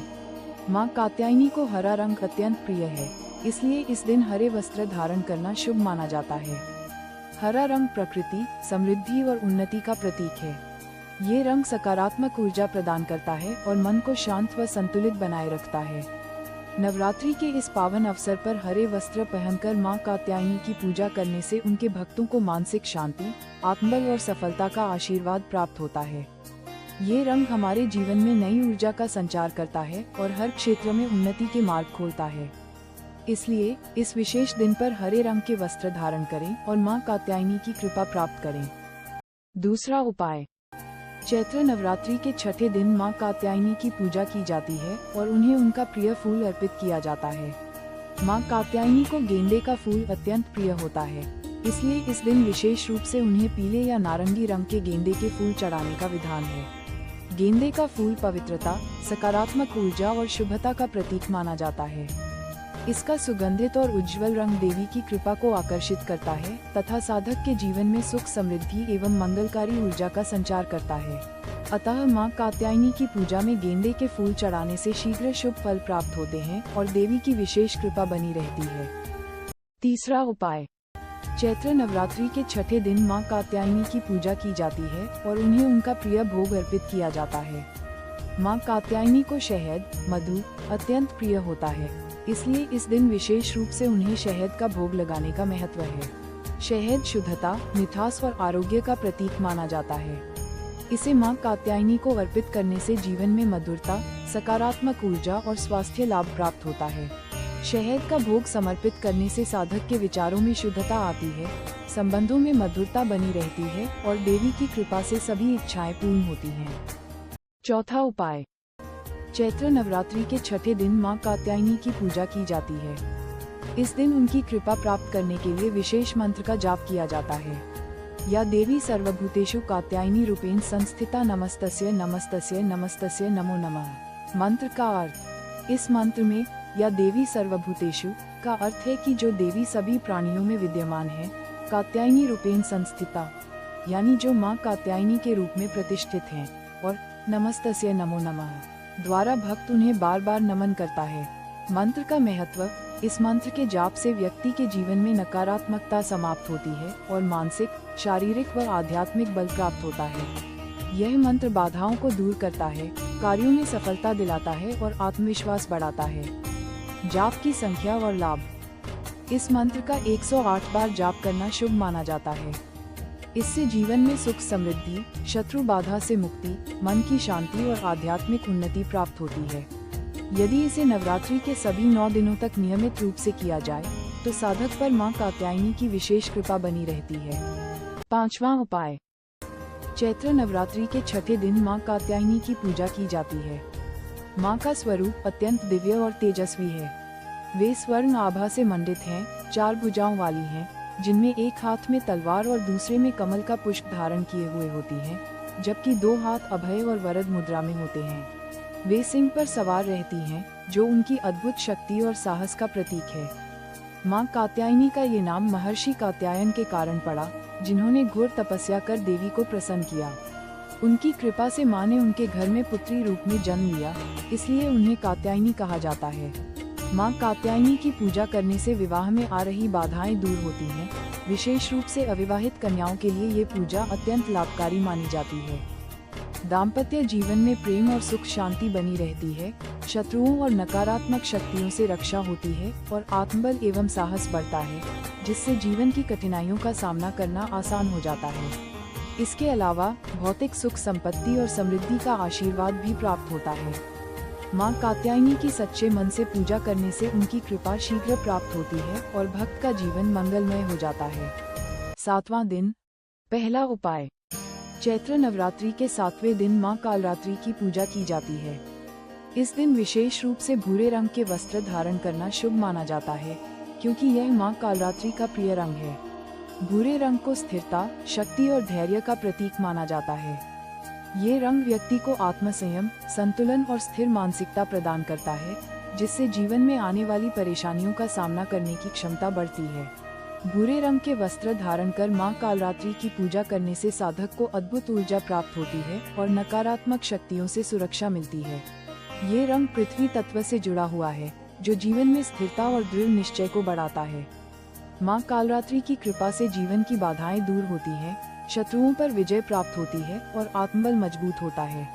S1: माँ कात्यायनी को हरा रंग अत्यंत प्रिय है, इसलिए इस दिन हरे वस्त्र धारण करना शुभ माना जाता है। हरा रंग प्रकृति, समृद्धि और उन्नति का प्रतीक है। ये रंग सकारात्मक ऊर्जा प्रदान करता है और मन को शांत व संतुलित बनाए रखता है। नवरात्रि के इस पावन अवसर पर हरे वस्त्र पहनकर माँ कात्यायनी की पूजा करने से उनके भक्तों को मानसिक शांति, आत्मबल और सफलता का आशीर्वाद प्राप्त होता है। ये रंग हमारे जीवन में नई ऊर्जा का संचार करता है और हर क्षेत्र में उन्नति के मार्ग खोलता है। इसलिए इस विशेष दिन पर हरे रंग के वस्त्र धारण करें और माँ कात्यायनी की कृपा प्राप्त करें। दूसरा उपाय, चैत्र नवरात्रि के छठे दिन माँ कात्यायनी की पूजा की जाती है और उन्हें उनका प्रिय फूल अर्पित किया जाता है। माँ कात्यायनी को गेंदे का फूल अत्यंत प्रिय होता है, इसलिए इस दिन विशेष रूप से उन्हें पीले या नारंगी रंग के गेंदे के फूल चढ़ाने का विधान है। गेंदे का फूल पवित्रता, सकारात्मक ऊर्जा और शुभता का प्रतीक माना जाता है। इसका सुगंधित और उज्जवल रंग देवी की कृपा को आकर्षित करता है तथा साधक के जीवन में सुख समृद्धि एवं मंगलकारी ऊर्जा का संचार करता है। अतः माँ कात्यायनी की पूजा में गेंदे के फूल चढ़ाने से शीघ्र शुभ फल प्राप्त होते हैं और देवी की विशेष कृपा बनी रहती है। तीसरा उपाय, चैत्र नवरात्रि के छठे दिन माँ कात्यायनी की पूजा की जाती है और उन्हें उनका प्रिय भोग अर्पित किया जाता है। माँ कात्यायनी को शहद, मधु अत्यंत प्रिय होता है, इसलिए इस दिन विशेष रूप से उन्हें शहद का भोग लगाने का महत्व है। शहद शुद्धता, मिठास और आरोग्य का प्रतीक माना जाता है। इसे माँ कात्यायनी को अर्पित करने से जीवन में मधुरता, सकारात्मक ऊर्जा और स्वास्थ्य लाभ प्राप्त होता है। शहद का भोग समर्पित करने से साधक के विचारों में शुद्धता आती है, संबंधों में मधुरता बनी रहती है और देवी की कृपा से सभी इच्छाएं पूर्ण होती हैं। चौथा उपाय। चैत्र नवरात्रि के छठे दिन मां कात्यायनी की पूजा की जाती है। इस दिन उनकी कृपा प्राप्त करने के लिए विशेष मंत्र का जाप किया जाता है। या देवी सर्वभूतेषु कात्यायनी रूपेण संस्थिता नमस्तस्य नमस्तस्य नमस्तस्य नमो नमः। मंत्र का अर्थ। इस मंत्र में या देवी सर्वभूतेषु का अर्थ है कि जो देवी सभी प्राणियों में विद्यमान है, कात्यायनी रूपेण संस्थिता यानी जो मां कात्यायनी के रूप में प्रतिष्ठित हैं, और नमस्तस्य नमो नमः द्वारा भक्त उन्हें बार बार नमन करता है। मंत्र का महत्व। इस मंत्र के जाप से व्यक्ति के जीवन में नकारात्मकता समाप्त होती है और मानसिक, शारीरिक व आध्यात्मिक बल प्राप्त होता है। यह मंत्र बाधाओं को दूर करता है, कार्यों में सफलता दिलाता है और आत्मविश्वास बढ़ाता है। जाप की संख्या और लाभ। इस मंत्र का 108 बार जाप करना शुभ माना जाता है। इससे जीवन में सुख समृद्धि, शत्रु बाधा से मुक्ति, मन की शांति और आध्यात्मिक उन्नति प्राप्त होती है। यदि इसे नवरात्रि के सभी 9 दिनों तक नियमित रूप से किया जाए तो साधक पर मां कात्यायनी की विशेष कृपा बनी रहती है। पांचवां उपाय। चैत्र नवरात्रि के छठे दिन मां कात्यायनी की पूजा की जाती है। मां का स्वरूप अत्यंत दिव्य और तेजस्वी है। वे स्वर्ण आभा से मंडित हैं, 4 भुजाओं वाली हैं, जिनमें एक हाथ में तलवार और दूसरे में कमल का पुष्प धारण किए हुए होती हैं, जबकि 2 हाथ अभय और वरद मुद्रा में होते हैं। वे सिंह पर सवार रहती हैं, जो उनकी अद्भुत शक्ति और साहस का प्रतीक है। मां कात्यायनी का ये नाम महर्षि कात्यायन के कारण पड़ा, जिन्होंने घोर तपस्या कर देवी को प्रसन्न किया। उनकी कृपा से मां ने उनके घर में पुत्री रूप में जन्म लिया, इसलिए उन्हें कात्यायनी कहा जाता है। मां कात्यायनी की पूजा करने से विवाह में आ रही बाधाएं दूर होती हैं। विशेष रूप से अविवाहित कन्याओं के लिए ये पूजा अत्यंत लाभकारी मानी जाती है। दाम्पत्य जीवन में प्रेम और सुख शांति बनी रहती है, शत्रुओं और नकारात्मक शक्तियों से रक्षा होती है और आत्मबल एवं साहस बढ़ता है, जिससे जीवन की कठिनाइयों का सामना करना आसान हो जाता है। इसके अलावा भौतिक सुख संपत्ति और समृद्धि का आशीर्वाद भी प्राप्त होता है। मां कात्यायनी की सच्चे मन से पूजा करने से उनकी कृपा शीघ्र प्राप्त होती है और भक्त का जीवन मंगलमय हो जाता है। 7वां दिन। पहला उपाय। चैत्र नवरात्रि के 7वें दिन मां कालरात्रि की पूजा की जाती है। इस दिन विशेष रूप से भूरे रंग के वस्त्र धारण करना शुभ माना जाता है, क्योंकि यह मां कालरात्रि का प्रिय रंग है। भूरे रंग को स्थिरता, शक्ति और धैर्य का प्रतीक माना जाता है। ये रंग व्यक्ति को आत्मसंयम, संतुलन और स्थिर मानसिकता प्रदान करता है, जिससे जीवन में आने वाली परेशानियों का सामना करने की क्षमता बढ़ती है। भूरे रंग के वस्त्र धारण कर मां कालरात्रि की पूजा करने से साधक को अद्भुत ऊर्जा प्राप्त होती है और नकारात्मक शक्तियों से सुरक्षा मिलती है। ये रंग पृथ्वी तत्व से जुड़ा हुआ है, जो जीवन में स्थिरता और दृढ़ निश्चय को बढ़ाता है। मां कालरात्रि की कृपा से जीवन की बाधाएं दूर होती हैं, शत्रुओं पर विजय प्राप्त होती है और आत्मबल मजबूत होता है।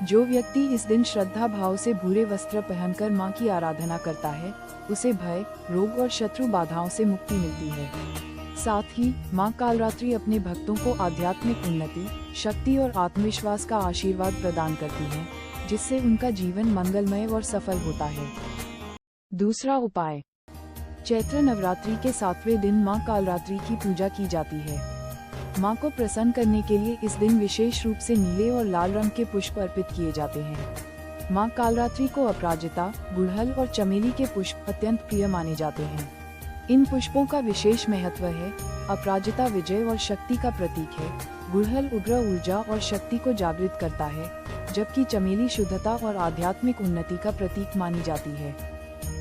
S1: जो व्यक्ति इस दिन श्रद्धा भाव से भूरे वस्त्र पहनकर मां की आराधना करता है, उसे भय, रोग और शत्रु बाधाओं से मुक्ति मिलती है। साथ ही मां कालरात्रि अपने भक्तों को आध्यात्मिक उन्नति, शक्ति और आत्मविश्वास का आशीर्वाद प्रदान करती है, जिससे उनका जीवन मंगलमय और सफल होता है। दूसरा उपाय। चैत्र नवरात्रि के 7वें दिन मां कालरात्रि की पूजा की जाती है। मां को प्रसन्न करने के लिए इस दिन विशेष रूप से नीले और लाल रंग के पुष्प अर्पित किए जाते हैं। मां कालरात्रि को अपराजिता, गुड़हल और चमेली के पुष्प अत्यंत प्रिय माने जाते हैं। इन पुष्पों का विशेष महत्व है। अपराजिता विजय और शक्ति का प्रतीक है, गुड़हल उग्र ऊर्जा और शक्ति को जागृत करता है, जबकि चमेली शुद्धता और आध्यात्मिक उन्नति का प्रतीक मानी जाती है।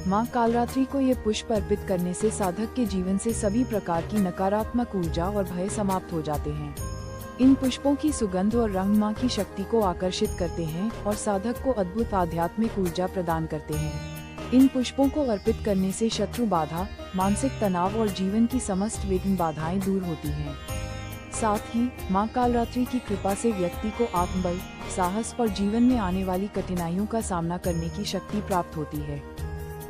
S1: मां कालरात्रि को ये पुष्प अर्पित करने से साधक के जीवन से सभी प्रकार की नकारात्मक ऊर्जा और भय समाप्त हो जाते हैं। इन पुष्पों की सुगंध और रंग मां की शक्ति को आकर्षित करते हैं और साधक को अद्भुत आध्यात्मिक ऊर्जा प्रदान करते हैं। इन पुष्पों को अर्पित करने से शत्रु बाधा, मानसिक तनाव और जीवन की समस्त विघ्न बाधाएं दूर होती हैं। साथ ही मां कालरात्रि की कृपा से व्यक्ति को आत्मबल, साहस और जीवन में आने वाली कठिनाइयों का सामना करने की शक्ति प्राप्त होती है।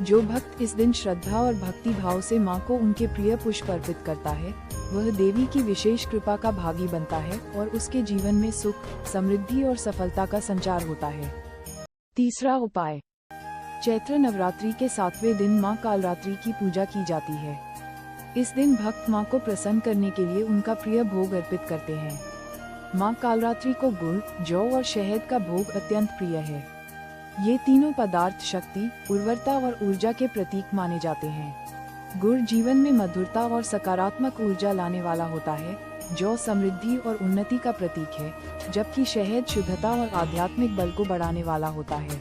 S1: जो भक्त इस दिन श्रद्धा और भक्ति भाव से मां को उनके प्रिय पुष्प अर्पित करता है, वह देवी की विशेष कृपा का भागी बनता है और उसके जीवन में सुख, समृद्धि और सफलता का संचार होता है। तीसरा उपाय। चैत्र नवरात्रि के 7वें दिन मां कालरात्रि की पूजा की जाती है। इस दिन भक्त मां को प्रसन्न करने के लिए उनका प्रिय भोग अर्पित करते हैं। मां कालरात्रि को गुड़, जौ और शहद का भोग अत्यंत प्रिय है। ये तीनों पदार्थ शक्ति, उर्वरता और ऊर्जा के प्रतीक माने जाते हैं। गुड़ जीवन में मधुरता और सकारात्मक ऊर्जा लाने वाला होता है। जौ समृद्धि और उन्नति का प्रतीक है, जबकि शहद शुद्धता और आध्यात्मिक बल को बढ़ाने वाला होता है।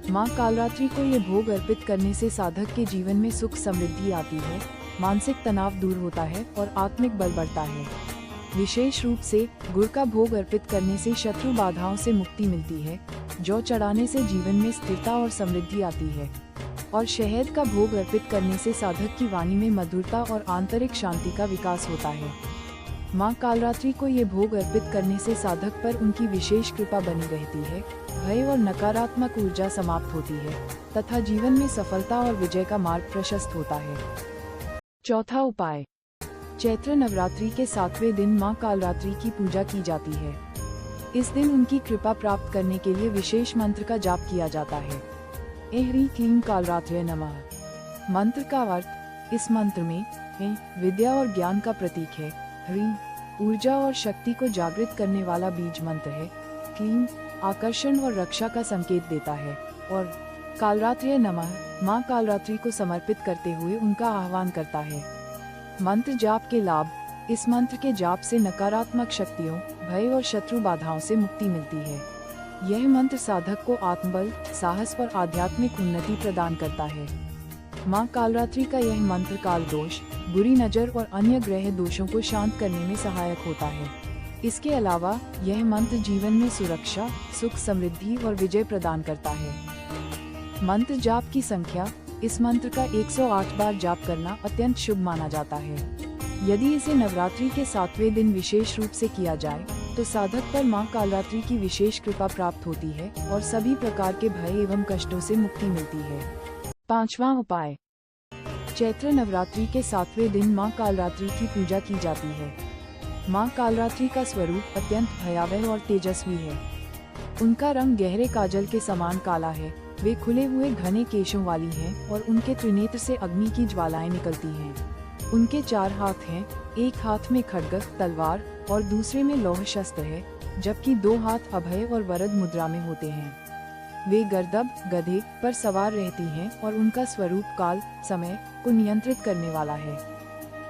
S1: मां कालरात्रि को ये भोग अर्पित करने से साधक के जीवन में सुख समृद्धि आती है, मानसिक तनाव दूर होता है और आत्मिक बल बढ़ता है। विशेष रूप से गुड़ का भोग अर्पित करने से शत्रु बाधाओं से मुक्ति मिलती है। जौ चढ़ाने से जीवन में स्थिरता और समृद्धि आती है और शहद का भोग अर्पित करने से साधक की वाणी में मधुरता और आंतरिक शांति का विकास होता है। मां कालरात्रि को ये भोग अर्पित करने से साधक पर उनकी विशेष कृपा बनी रहती है, भय और नकारात्मक ऊर्जा समाप्त होती है तथा जीवन में सफलता और विजय का मार्ग प्रशस्त होता है। चौथा उपाय। चैत्र नवरात्रि के 7वें दिन मां कालरात्रि की पूजा की जाती है। इस दिन उनकी कृपा प्राप्त करने के लिए विशेष मंत्र का जाप किया जाता है। ह्रीं क्लीं कालरात्र्यै नमः। मंत्र का अर्थ, इस मंत्र में विद्या और ज्ञान का प्रतीक है। ह्रीं ऊर्जा और शक्ति को जागृत करने वाला बीज मंत्र है। क्लीं आकर्षण और रक्षा का संकेत देता है और कालरात्र्यै नमः मां कालरात्रि को समर्पित करते हुए उनका आह्वान करता है। मंत्र जाप के लाभ। इस मंत्र के जाप से नकारात्मक शक्तियों, भय और शत्रु बाधाओं से मुक्ति मिलती है। यह मंत्र साधक को आत्मबल, साहस और आध्यात्मिक उन्नति प्रदान करता है। मां कालरात्रि का यह मंत्र काल दोष, बुरी नजर और अन्य ग्रह दोषों को शांत करने में सहायक होता है। इसके अलावा यह मंत्र जीवन में सुरक्षा, सुख, समृद्धि और विजय प्रदान करता है। मंत्र जाप की संख्या। इस मंत्र का 108 बार जाप करना अत्यंत शुभ माना जाता है। यदि इसे नवरात्रि के 7वें दिन विशेष रूप से किया जाए तो साधक पर मां कालरात्रि की विशेष कृपा प्राप्त होती है और सभी प्रकार के भय एवं कष्टों से मुक्ति मिलती है। पांचवा उपाय। चैत्र नवरात्रि के 7वें दिन मां कालरात्रि की पूजा की जाती है। मां कालरात्रि का स्वरूप अत्यंत भयावह और तेजस्वी है। उनका रंग गहरे काजल के समान काला है। वे खुले हुए घने केशों वाली हैं और उनके त्रिनेत्र से अग्नि की ज्वालाएं निकलती हैं। उनके 4 हाथ हैं, एक हाथ में खड्ग, तलवार और दूसरे में लौह शस्त्र है, जबकि 2 हाथ अभय और वरद मुद्रा में होते हैं। वे गर्दभ, गधे पर सवार रहती हैं और उनका स्वरूप काल, समय को नियंत्रित करने वाला है।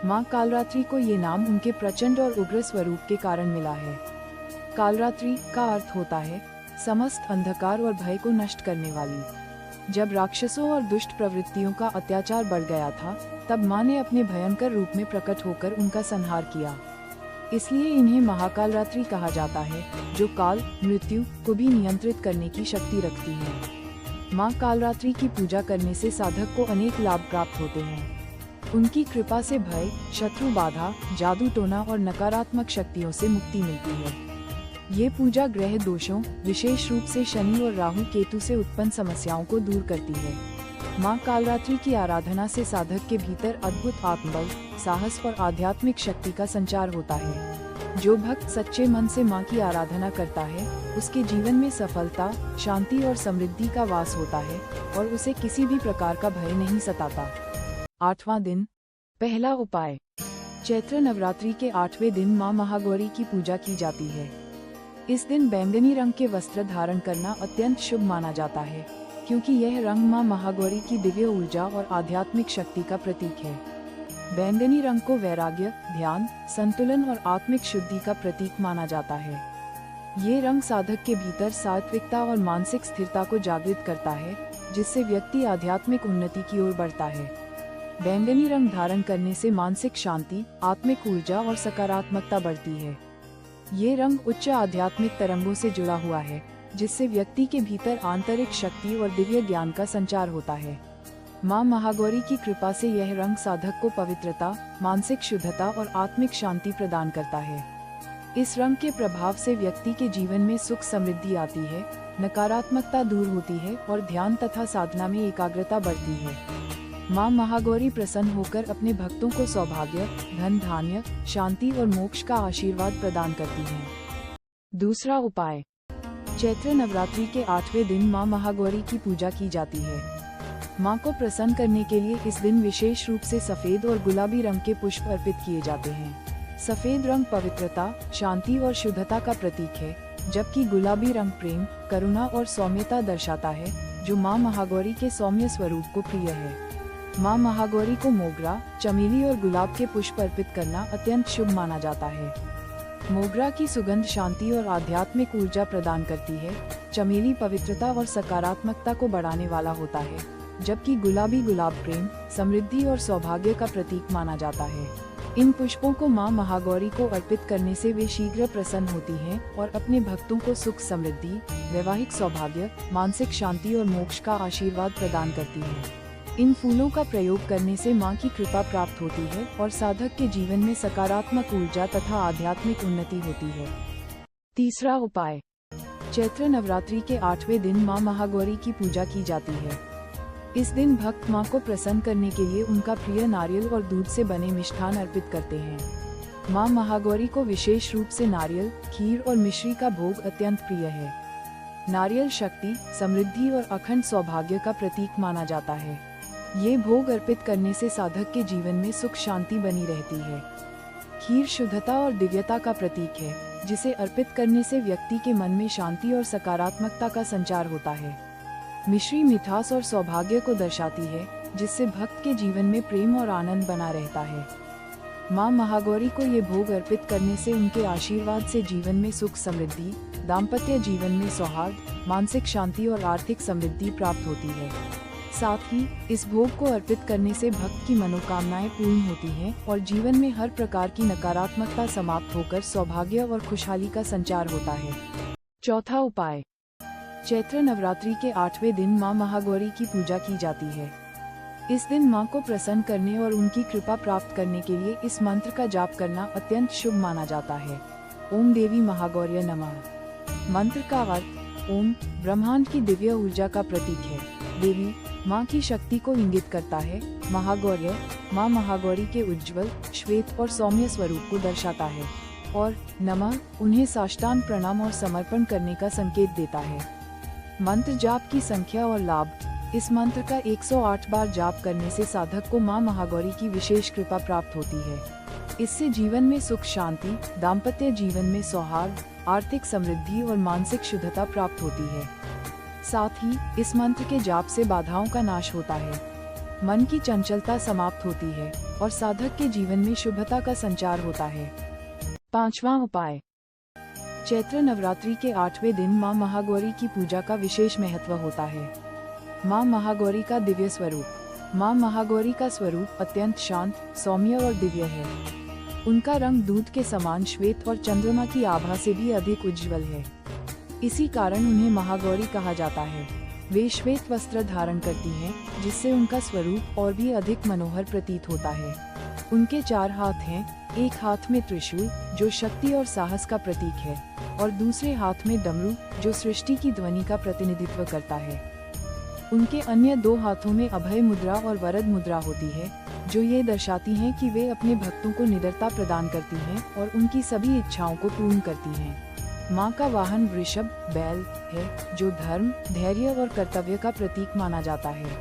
S1: मां कालरात्रि को ये नाम उनके प्रचंड और उग्र स्वरूप के कारण मिला है। कालरात्रि का अर्थ होता है समस्त अंधकार और भय को नष्ट करने वाली। जब राक्षसों और दुष्ट प्रवृत्तियों का अत्याचार बढ़ गया था, तब मां ने अपने भयंकर रूप में प्रकट होकर उनका संहार किया। इसलिए इन्हें महाकालरात्रि कहा जाता है, जो काल, मृत्यु को भी नियंत्रित करने की शक्ति रखती है। मां कालरात्रि की पूजा करने से साधक को अनेक लाभ प्राप्त होते हैं। उनकी कृपा से भय, शत्रु बाधा, जादू टोना और नकारात्मक शक्तियों से मुक्ति मिलती है। ये पूजा ग्रह दोषों, विशेष रूप से शनि और राहु केतु से उत्पन्न समस्याओं को दूर करती है। मां कालरात्रि की आराधना से साधक के भीतर अद्भुत आत्मबल, साहस और आध्यात्मिक शक्ति का संचार होता है। जो भक्त सच्चे मन से मां की आराधना करता है, उसके जीवन में सफलता, शांति और समृद्धि का वास होता है और उसे किसी भी प्रकार का भय नहीं सताता। 8वां दिन। पहला उपाय। चैत्र नवरात्रि के 8वें दिन मां महागौरी की पूजा की जाती है। इस दिन बैंगनी रंग के वस्त्र धारण करना अत्यंत शुभ माना जाता है, क्योंकि यह रंग मां महागौरी की दिव्य ऊर्जा और आध्यात्मिक शक्ति का प्रतीक है। बैंगनी रंग को वैराग्य, ध्यान, संतुलन और आत्मिक शुद्धि का प्रतीक माना जाता है। ये रंग साधक के भीतर सात्विकता और मानसिक स्थिरता को जागृत करता है, जिससे व्यक्ति आध्यात्मिक उन्नति की ओर बढ़ता है। बैंगनी रंग धारण करने से मानसिक शांति, आत्मिक ऊर्जा और सकारात्मकता बढ़ती है। ये रंग उच्च आध्यात्मिक तरंगों से जुड़ा हुआ है, जिससे व्यक्ति के भीतर आंतरिक शक्ति और दिव्य ज्ञान का संचार होता है। मां महागौरी की कृपा से यह रंग साधक को पवित्रता, मानसिक शुद्धता और आत्मिक शांति प्रदान करता है। इस रंग के प्रभाव से व्यक्ति के जीवन में सुख समृद्धि आती है, नकारात्मकता दूर होती है और ध्यान तथा साधना में एकाग्रता बढ़ती है। मां महागौरी प्रसन्न होकर अपने भक्तों को सौभाग्य, धन धान्य, शांति और मोक्ष का आशीर्वाद प्रदान करती हैं। दूसरा उपाय। चैत्र नवरात्रि के 8वें दिन मां महागौरी की पूजा की जाती है। माँ को प्रसन्न करने के लिए इस दिन विशेष रूप से सफेद और गुलाबी रंग के पुष्प अर्पित किए जाते हैं। सफेद रंग पवित्रता, शांति और शुद्धता का प्रतीक है, जबकि गुलाबी रंग प्रेम, करुणा और सौम्यता दर्शाता है, जो माँ महागौरी के सौम्य स्वरूप को प्रिय है। माँ महागौरी को मोगरा, चमेली और गुलाब के पुष्प अर्पित करना अत्यंत शुभ माना जाता है। मोगरा की सुगंध शांति और आध्यात्मिक ऊर्जा प्रदान करती है, चमेली पवित्रता और सकारात्मकता को बढ़ाने वाला होता है, जबकि गुलाबी गुलाब प्रेम, समृद्धि और सौभाग्य का प्रतीक माना जाता है। इन पुष्पों को माँ महागौरी को अर्पित करने से वे शीघ्र प्रसन्न होती हैं और अपने भक्तों को सुख समृद्धि, वैवाहिक सौभाग्य, मानसिक शांति और मोक्ष का आशीर्वाद प्रदान करती हैं। इन फूलों का प्रयोग करने से माँ की कृपा प्राप्त होती है और साधक के जीवन में सकारात्मक ऊर्जा तथा आध्यात्मिक उन्नति होती है। तीसरा उपाय, चैत्र नवरात्रि के 8वें दिन माँ महागौरी की पूजा की जाती है। इस दिन भक्त माँ को प्रसन्न करने के लिए उनका प्रिय नारियल और दूध से बने मिष्ठान अर्पित करते हैं। माँ महागौरी को विशेष रूप से नारियल, खीर और मिश्री का भोग अत्यंत प्रिय है। नारियल शक्ति, समृद्धि और अखंड सौभाग्य का प्रतीक माना जाता है। ये भोग अर्पित करने से साधक के जीवन में सुख शांति बनी रहती है। खीर शुद्धता और दिव्यता का प्रतीक है, जिसे अर्पित करने से व्यक्ति के मन में शांति और सकारात्मकता का संचार होता है। मिश्री मिठास और सौभाग्य को दर्शाती है, जिससे भक्त के जीवन में प्रेम और आनंद बना रहता है। माँ महागौरी को ये भोग अर्पित करने से उनके आशीर्वाद से जीवन में सुख समृद्धि, दाम्पत्य जीवन में सौहार्द, मानसिक शांति और आर्थिक समृद्धि प्राप्त होती है। साथ ही इस भोग को अर्पित करने से भक्त की मनोकामनाएं पूर्ण होती हैं और जीवन में हर प्रकार की नकारात्मकता समाप्त होकर सौभाग्य और खुशहाली का संचार होता है। चौथा उपाय, चैत्र नवरात्रि के 8वें दिन माँ महागौरी की पूजा की जाती है। इस दिन माँ को प्रसन्न करने और उनकी कृपा प्राप्त करने के लिए इस मंत्र का जाप करना अत्यंत शुभ माना जाता है। ओम देवी महागौर्य नमः। मंत्र का अर्थ ओम ब्रह्मांड की दिव्य ऊर्जा का प्रतीक है। देवी माँ की शक्ति को इंगित करता है। महागौर्य माँ महागौरी के उज्ज्वल, श्वेत और सौम्य स्वरूप को दर्शाता है। और नमः उन्हें साष्टांग प्रणाम और समर्पण करने का संकेत देता है। मंत्र जाप की संख्या और लाभ, इस मंत्र का 108 बार जाप करने से साधक को माँ महागौरी की विशेष कृपा प्राप्त होती है। इससे जीवन में सुख शांति, दाम्पत्य जीवन में सौहार्द, आर्थिक समृद्धि और मानसिक शुद्धता प्राप्त होती है। साथ ही इस मंत्र के जाप से बाधाओं का नाश होता है, मन की चंचलता समाप्त होती है और साधक के जीवन में शुभता का संचार होता है। पांचवां उपाय, चैत्र नवरात्रि के 8वें दिन माँ महागौरी की पूजा का विशेष महत्व होता है। माँ महागौरी का दिव्य स्वरूप, माँ महागौरी का स्वरूप अत्यंत शांत, सौम्य और दिव्य है। उनका रंग दूध के समान श्वेत और चंद्रमा की आभा से भी अधिक उज्ज्वल है। इसी कारण उन्हें महागौरी कहा जाता है। वे श्वेत वस्त्र धारण करती हैं, जिससे उनका स्वरूप और भी अधिक मनोहर प्रतीत होता है। उनके 4 हाथ हैं, एक हाथ में त्रिशूल जो शक्ति और साहस का प्रतीक है और दूसरे हाथ में डमरू जो सृष्टि की ध्वनि का प्रतिनिधित्व करता है। उनके अन्य 2 हाथों में अभय मुद्रा और वरद मुद्रा होती है, जो ये दर्शाती हैं कि वे अपने भक्तों को निडरता प्रदान करती हैं और उनकी सभी इच्छाओं को पूर्ण करती हैं। माँ का वाहन वृषभ बैल है, जो धर्म, धैर्य और कर्तव्य का प्रतीक माना जाता है।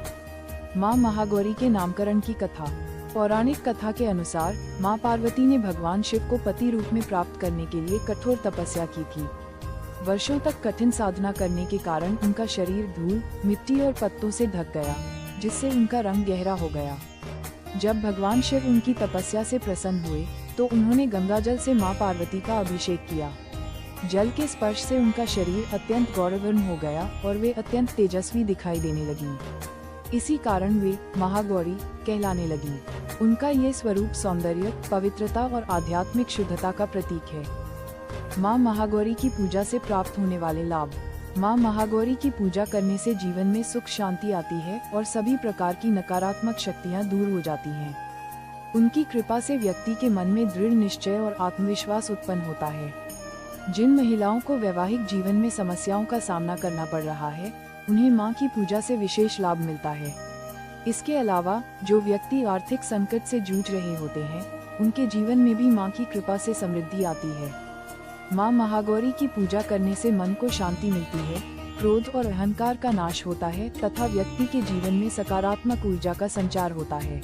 S1: माँ महागौरी के नामकरण की कथा, पौराणिक कथा के अनुसार माँ पार्वती ने भगवान शिव को पति रूप में प्राप्त करने के लिए कठोर तपस्या की थी। वर्षों तक कठिन साधना करने के कारण उनका शरीर धूल, मिट्टी और पत्तों से ढक गया, जिससे उनका रंग गहरा हो गया। जब भगवान शिव उनकी तपस्या से प्रसन्न हुए, तो उन्होंने गंगाजल से माँ पार्वती का अभिषेक किया। जल के स्पर्श से उनका शरीर अत्यंत गौरवर्ण हो गया और वे अत्यंत तेजस्वी दिखाई देने लगी। इसी कारण वे महागौरी कहलाने लगी। उनका ये स्वरूप सौंदर्य, पवित्रता और आध्यात्मिक शुद्धता का प्रतीक है। माँ महागौरी की पूजा से प्राप्त होने वाले लाभ, माँ महागौरी की पूजा करने से जीवन में सुख शांति आती है और सभी प्रकार की नकारात्मक शक्तियाँ दूर हो जाती हैं। उनकी कृपा से व्यक्ति के मन में दृढ़ निश्चय और आत्मविश्वास उत्पन्न होता है। जिन महिलाओं को वैवाहिक जीवन में समस्याओं का सामना करना पड़ रहा है, उन्हें माँ की पूजा से विशेष लाभ मिलता है। इसके अलावा जो व्यक्ति आर्थिक संकट से जूझ रहे होते हैं, उनके जीवन में भी माँ की कृपा से समृद्धि आती है। माँ महागौरी की पूजा करने से मन को शांति मिलती है, क्रोध और अहंकार का नाश होता है तथा व्यक्ति के जीवन में सकारात्मक ऊर्जा का संचार होता है।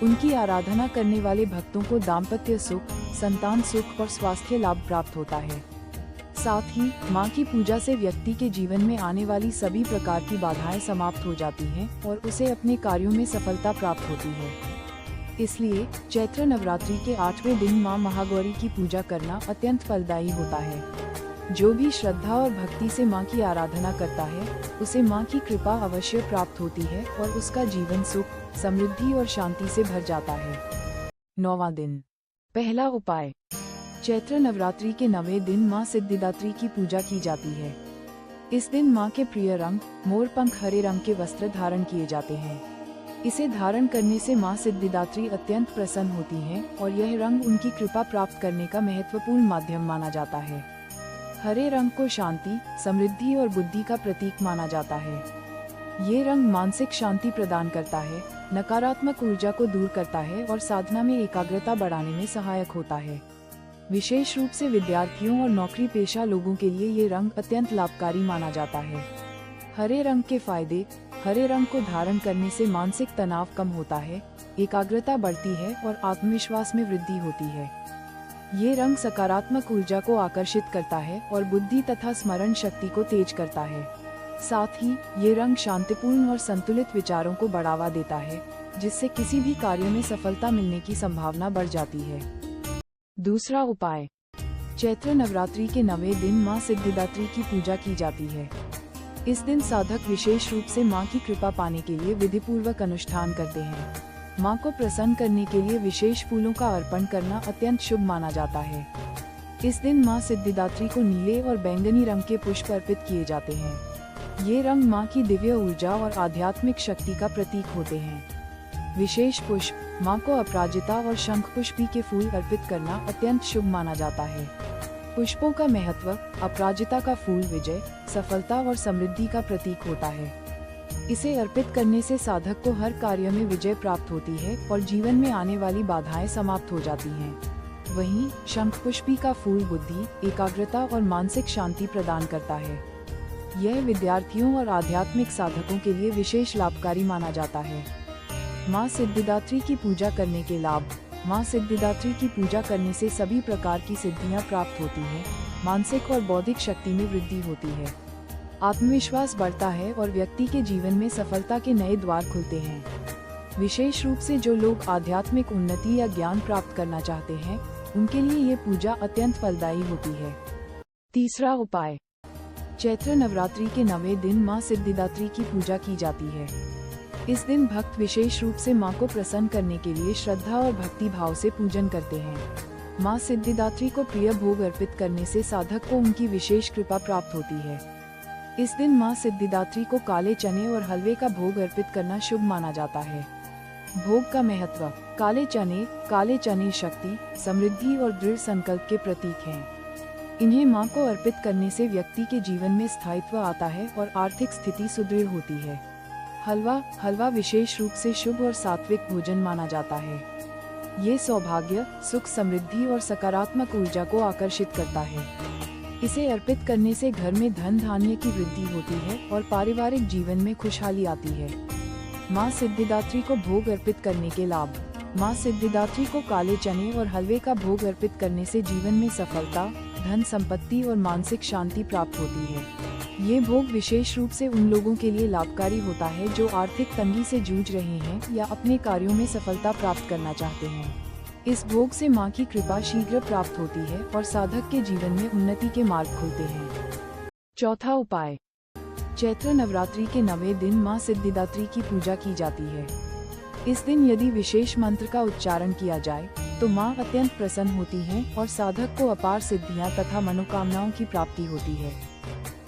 S1: उनकी आराधना करने वाले भक्तों को दाम्पत्य सुख, संतान सुख और स्वास्थ्य लाभ प्राप्त होता है। साथ ही मां की पूजा से व्यक्ति के जीवन में आने वाली सभी प्रकार की बाधाएं समाप्त हो जाती हैं और उसे अपने कार्यों में सफलता प्राप्त होती है। इसलिए चैत्र नवरात्रि के 8वें दिन मां महागौरी की पूजा करना अत्यंत फलदायी होता है। जो भी श्रद्धा और भक्ति से मां की आराधना करता है, उसे मां की कृपा अवश्य प्राप्त होती है और उसका जीवन सुख, समृद्धि और शांति से भर जाता है। 9वां दिन। पहला उपाय। चैत्र नवरात्रि के 9वें दिन मां सिद्धिदात्री की पूजा की जाती है। इस दिन मां के प्रिय रंग मोरपंख हरे रंग के वस्त्र धारण किए जाते हैं। इसे धारण करने से मां सिद्धिदात्री अत्यंत प्रसन्न होती हैं और यह रंग उनकी कृपा प्राप्त करने का महत्वपूर्ण माध्यम माना जाता है। हरे रंग को शांति, समृद्धि और बुद्धि का प्रतीक माना जाता है। ये रंग मानसिक शांति प्रदान करता है, नकारात्मक ऊर्जा को दूर करता है और साधना में एकाग्रता बढ़ाने में सहायक होता है। विशेष रूप से विद्यार्थियों और नौकरी पेशा लोगों के लिए ये रंग अत्यंत लाभकारी माना जाता है। हरे रंग के फायदे। हरे रंग को धारण करने से मानसिक तनाव कम होता है, एकाग्रता बढ़ती है और आत्मविश्वास में वृद्धि होती है। ये रंग सकारात्मक ऊर्जा को आकर्षित करता है और बुद्धि तथा स्मरण शक्ति को तेज करता है। साथ ही ये रंग शांतिपूर्ण और संतुलित विचारों को बढ़ावा देता है, जिससे किसी भी कार्य में सफलता मिलने की संभावना बढ़ जाती है। दूसरा उपाय। चैत्र नवरात्रि के 9वें दिन मां सिद्धिदात्री की पूजा की जाती है। इस दिन साधक विशेष रूप से मां की कृपा पाने के लिए विधिपूर्वक अनुष्ठान करते हैं। मां को प्रसन्न करने के लिए विशेष फूलों का अर्पण करना अत्यंत शुभ माना जाता है। इस दिन मां सिद्धिदात्री को नीले और बैंगनी रंग के पुष्प अर्पित किए जाते हैं। ये रंग मां की दिव्य ऊर्जा और आध्यात्मिक शक्ति का प्रतीक होते हैं। विशेष पुष्प। मां को अपराजिता और शंख पुष्पी के फूल अर्पित करना अत्यंत शुभ माना जाता है। पुष्पों का महत्व। अपराजिता का फूल विजय, सफलता और समृद्धि का प्रतीक होता है। इसे अर्पित करने से साधक को हर कार्य में विजय प्राप्त होती है और जीवन में आने वाली बाधाएं समाप्त हो जाती हैं। वहीं शंख पुष्पी का फूल बुद्धि, एकाग्रता और मानसिक शांति प्रदान करता है। यह विद्यार्थियों और आध्यात्मिक साधकों के लिए विशेष लाभकारी माना जाता है। मां सिद्धिदात्री की पूजा करने के लाभ। मां सिद्धिदात्री की पूजा करने से सभी प्रकार की सिद्धियां प्राप्त होती हैं, मानसिक और बौद्धिक शक्ति में वृद्धि होती है, आत्मविश्वास बढ़ता है और व्यक्ति के जीवन में सफलता के नए द्वार खुलते हैं। विशेष रूप से जो लोग आध्यात्मिक उन्नति या ज्ञान प्राप्त करना चाहते हैं, उनके लिए ये पूजा अत्यंत फलदायी होती है। तीसरा उपाय। चैत्र नवरात्रि के 9वें दिन मां सिद्धिदात्री की पूजा की जाती है। इस दिन भक्त विशेष रूप से मां को प्रसन्न करने के लिए श्रद्धा और भक्ति भाव से पूजन करते हैं। मां सिद्धिदात्री को प्रिय भोग अर्पित करने से साधक को उनकी विशेष कृपा प्राप्त होती है। इस दिन मां सिद्धिदात्री को काले चने और हलवे का भोग अर्पित करना शुभ माना जाता है। भोग का महत्व। काले चने शक्ति, समृद्धि और दृढ़ संकल्प के प्रतीक हैं। इन्हें मां को अर्पित करने से व्यक्ति के जीवन में स्थायित्व आता है और आर्थिक स्थिति सुदृढ़ होती है। हलवा विशेष रूप से शुभ और सात्विक भोजन माना जाता है। ये सौभाग्य, सुख, समृद्धि और सकारात्मक ऊर्जा को आकर्षित करता है। इसे अर्पित करने से घर में धन धान्य की वृद्धि होती है और पारिवारिक जीवन में खुशहाली आती है। मां सिद्धिदात्री को भोग अर्पित करने के लाभ। मां सिद्धिदात्री को काले चने और हलवे का भोग अर्पित करने से जीवन में सफलता, धन संपत्ति और मानसिक शांति प्राप्त होती है। ये भोग विशेष रूप से उन लोगों के लिए लाभकारी होता है जो आर्थिक तंगी से जूझ रहे हैं या अपने कार्यों में सफलता प्राप्त करना चाहते हैं। इस भोग से मां की कृपा शीघ्र प्राप्त होती है और साधक के जीवन में उन्नति के मार्ग खुलते हैं। चौथा उपाय। चैत्र नवरात्रि के 9वें दिन मां सिद्धिदात्री की पूजा की जाती है। इस दिन यदि विशेष मंत्र का उच्चारण किया जाए तो मां अत्यंत प्रसन्न होती हैं और साधक को अपार सिद्धियां तथा मनोकामनाओं की प्राप्ति होती है।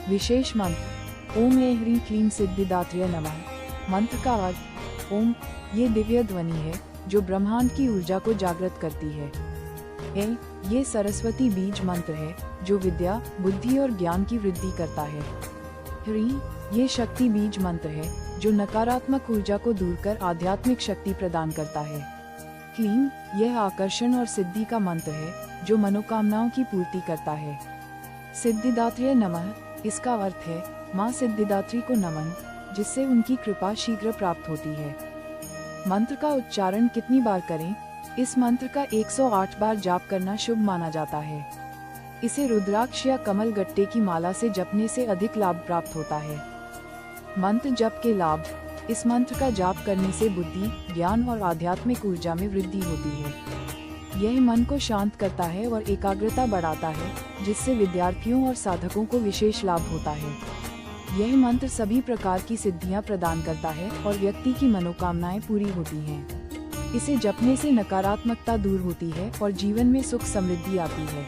S1: विशेष मंत्र। ओम ऐं ह्रीं क्लीं सिद्धिदात्र्यै नमः। मंत्र का अर्थ। ओम ये दिव्य ध्वनि है जो ब्रह्मांड की ऊर्जा को जागृत करती है। ऐं ये सरस्वती बीज मंत्र है जो विद्या, बुद्धि और ज्ञान की वृद्धि करता है। ह्रीं ये शक्ति बीज मंत्र है जो नकारात्मक ऊर्जा को दूर कर आध्यात्मिक शक्ति प्रदान करता है। क्लीं यह आकर्षण और सिद्धि का मंत्र है जो मनोकामनाओं की पूर्ति करता है। सिद्धिदात्र्यै नमः इसका अर्थ है माँ सिद्धिदात्री को नमन, जिससे उनकी कृपा शीघ्र प्राप्त होती है। मंत्र का उच्चारण कितनी बार करें? इस मंत्र का 108 बार जाप करना शुभ माना जाता है। इसे रुद्राक्ष या कमल गट्टे की माला से जपने से अधिक लाभ प्राप्त होता है। मंत्र जप के लाभ। इस मंत्र का जाप करने से बुद्धि, ज्ञान और आध्यात्मिक ऊर्जा में वृद्धि होती है। यह मन को शांत करता है और एकाग्रता बढ़ाता है, जिससे विद्यार्थियों और साधकों को विशेष लाभ होता है। यह मंत्र सभी प्रकार की सिद्धियां प्रदान करता है और व्यक्ति की मनोकामनाएं पूरी होती हैं। इसे जपने से नकारात्मकता दूर होती है और जीवन में सुख समृद्धि आती है।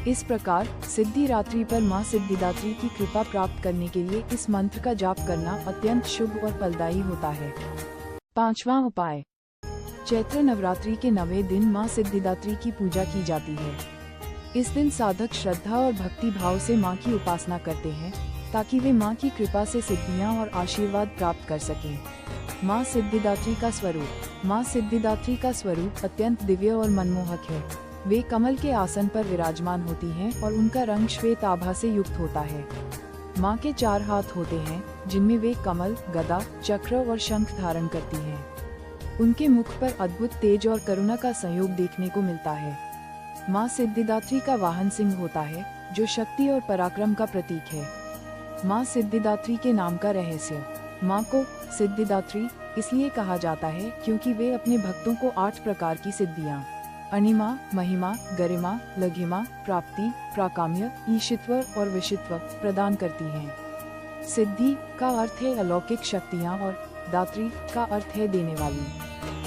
S1: इस प्रकार सिद्धिरात्रि पर माँ सिद्धिदात्री की कृपा प्राप्त करने के लिए इस मंत्र का जाप करना अत्यंत शुभ और फलदायी होता है। 5वां उपाय। चैत्र नवरात्रि के 9वें दिन माँ सिद्धिदात्री की पूजा की जाती है। इस दिन साधक श्रद्धा और भक्ति भाव से माँ की उपासना करते हैं, ताकि वे माँ की कृपा से सिद्धियाँ और आशीर्वाद प्राप्त कर सकें। माँ सिद्धिदात्री का स्वरूप। माँ सिद्धिदात्री का स्वरूप अत्यंत दिव्य और मनमोहक है। वे कमल के आसन पर विराजमान होती हैं और उनका रंग श्वेत आभा से युक्त होता है। माँ के 4 हाथ होते हैं, जिनमें वे कमल, गदा, चक्र और शंख धारण करती हैं। उनके मुख पर अद्भुत तेज और करुणा का संयोग देखने को मिलता है। माँ सिद्धिदात्री का वाहन सिंह होता है, जो शक्ति और पराक्रम का प्रतीक है। माँ सिद्धिदात्री के नाम का रहस्य। माँ को सिद्धिदात्री इसलिए कहा जाता है क्योंकि वे अपने भक्तों को 8 प्रकार की सिद्धियाँ अनिमा, महिमा, गरिमा, लघिमा, प्राप्ति, प्राकाम्य, ईशित्व और विशित्व प्रदान करती हैं। सिद्धि का अर्थ है अलौकिक शक्तियाँ और दात्री का अर्थ है देने वाली।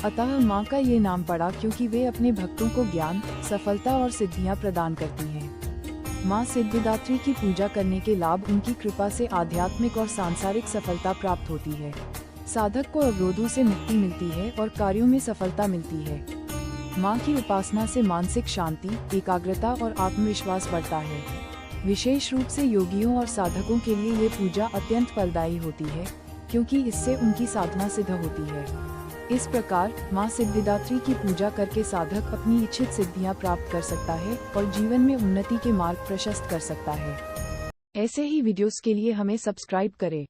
S1: अतः माँ का ये नाम पड़ा क्योंकि वे अपने भक्तों को ज्ञान, सफलता और सिद्धियाँ प्रदान करती हैं। माँ सिद्धिदात्री की पूजा करने के लाभ। उनकी कृपा से आध्यात्मिक और सांसारिक सफलता प्राप्त होती है। साधक को अवरोधों से मुक्ति मिलती है और कार्यों में सफलता मिलती है। माँ की उपासना से मानसिक शांति, एकाग्रता और आत्मविश्वास बढ़ता है। विशेष रूप से योगियों और साधकों के लिए ये पूजा अत्यंत फलदायी होती है, क्योंकि इससे उनकी साधना सिद्ध होती है। इस प्रकार माँ सिद्धिदात्री की पूजा करके साधक अपनी इच्छित सिद्धियाँ प्राप्त कर सकता है और जीवन में उन्नति के मार्ग प्रशस्त कर सकता है। ऐसे ही वीडियोस के लिए हमें सब्सक्राइब करें।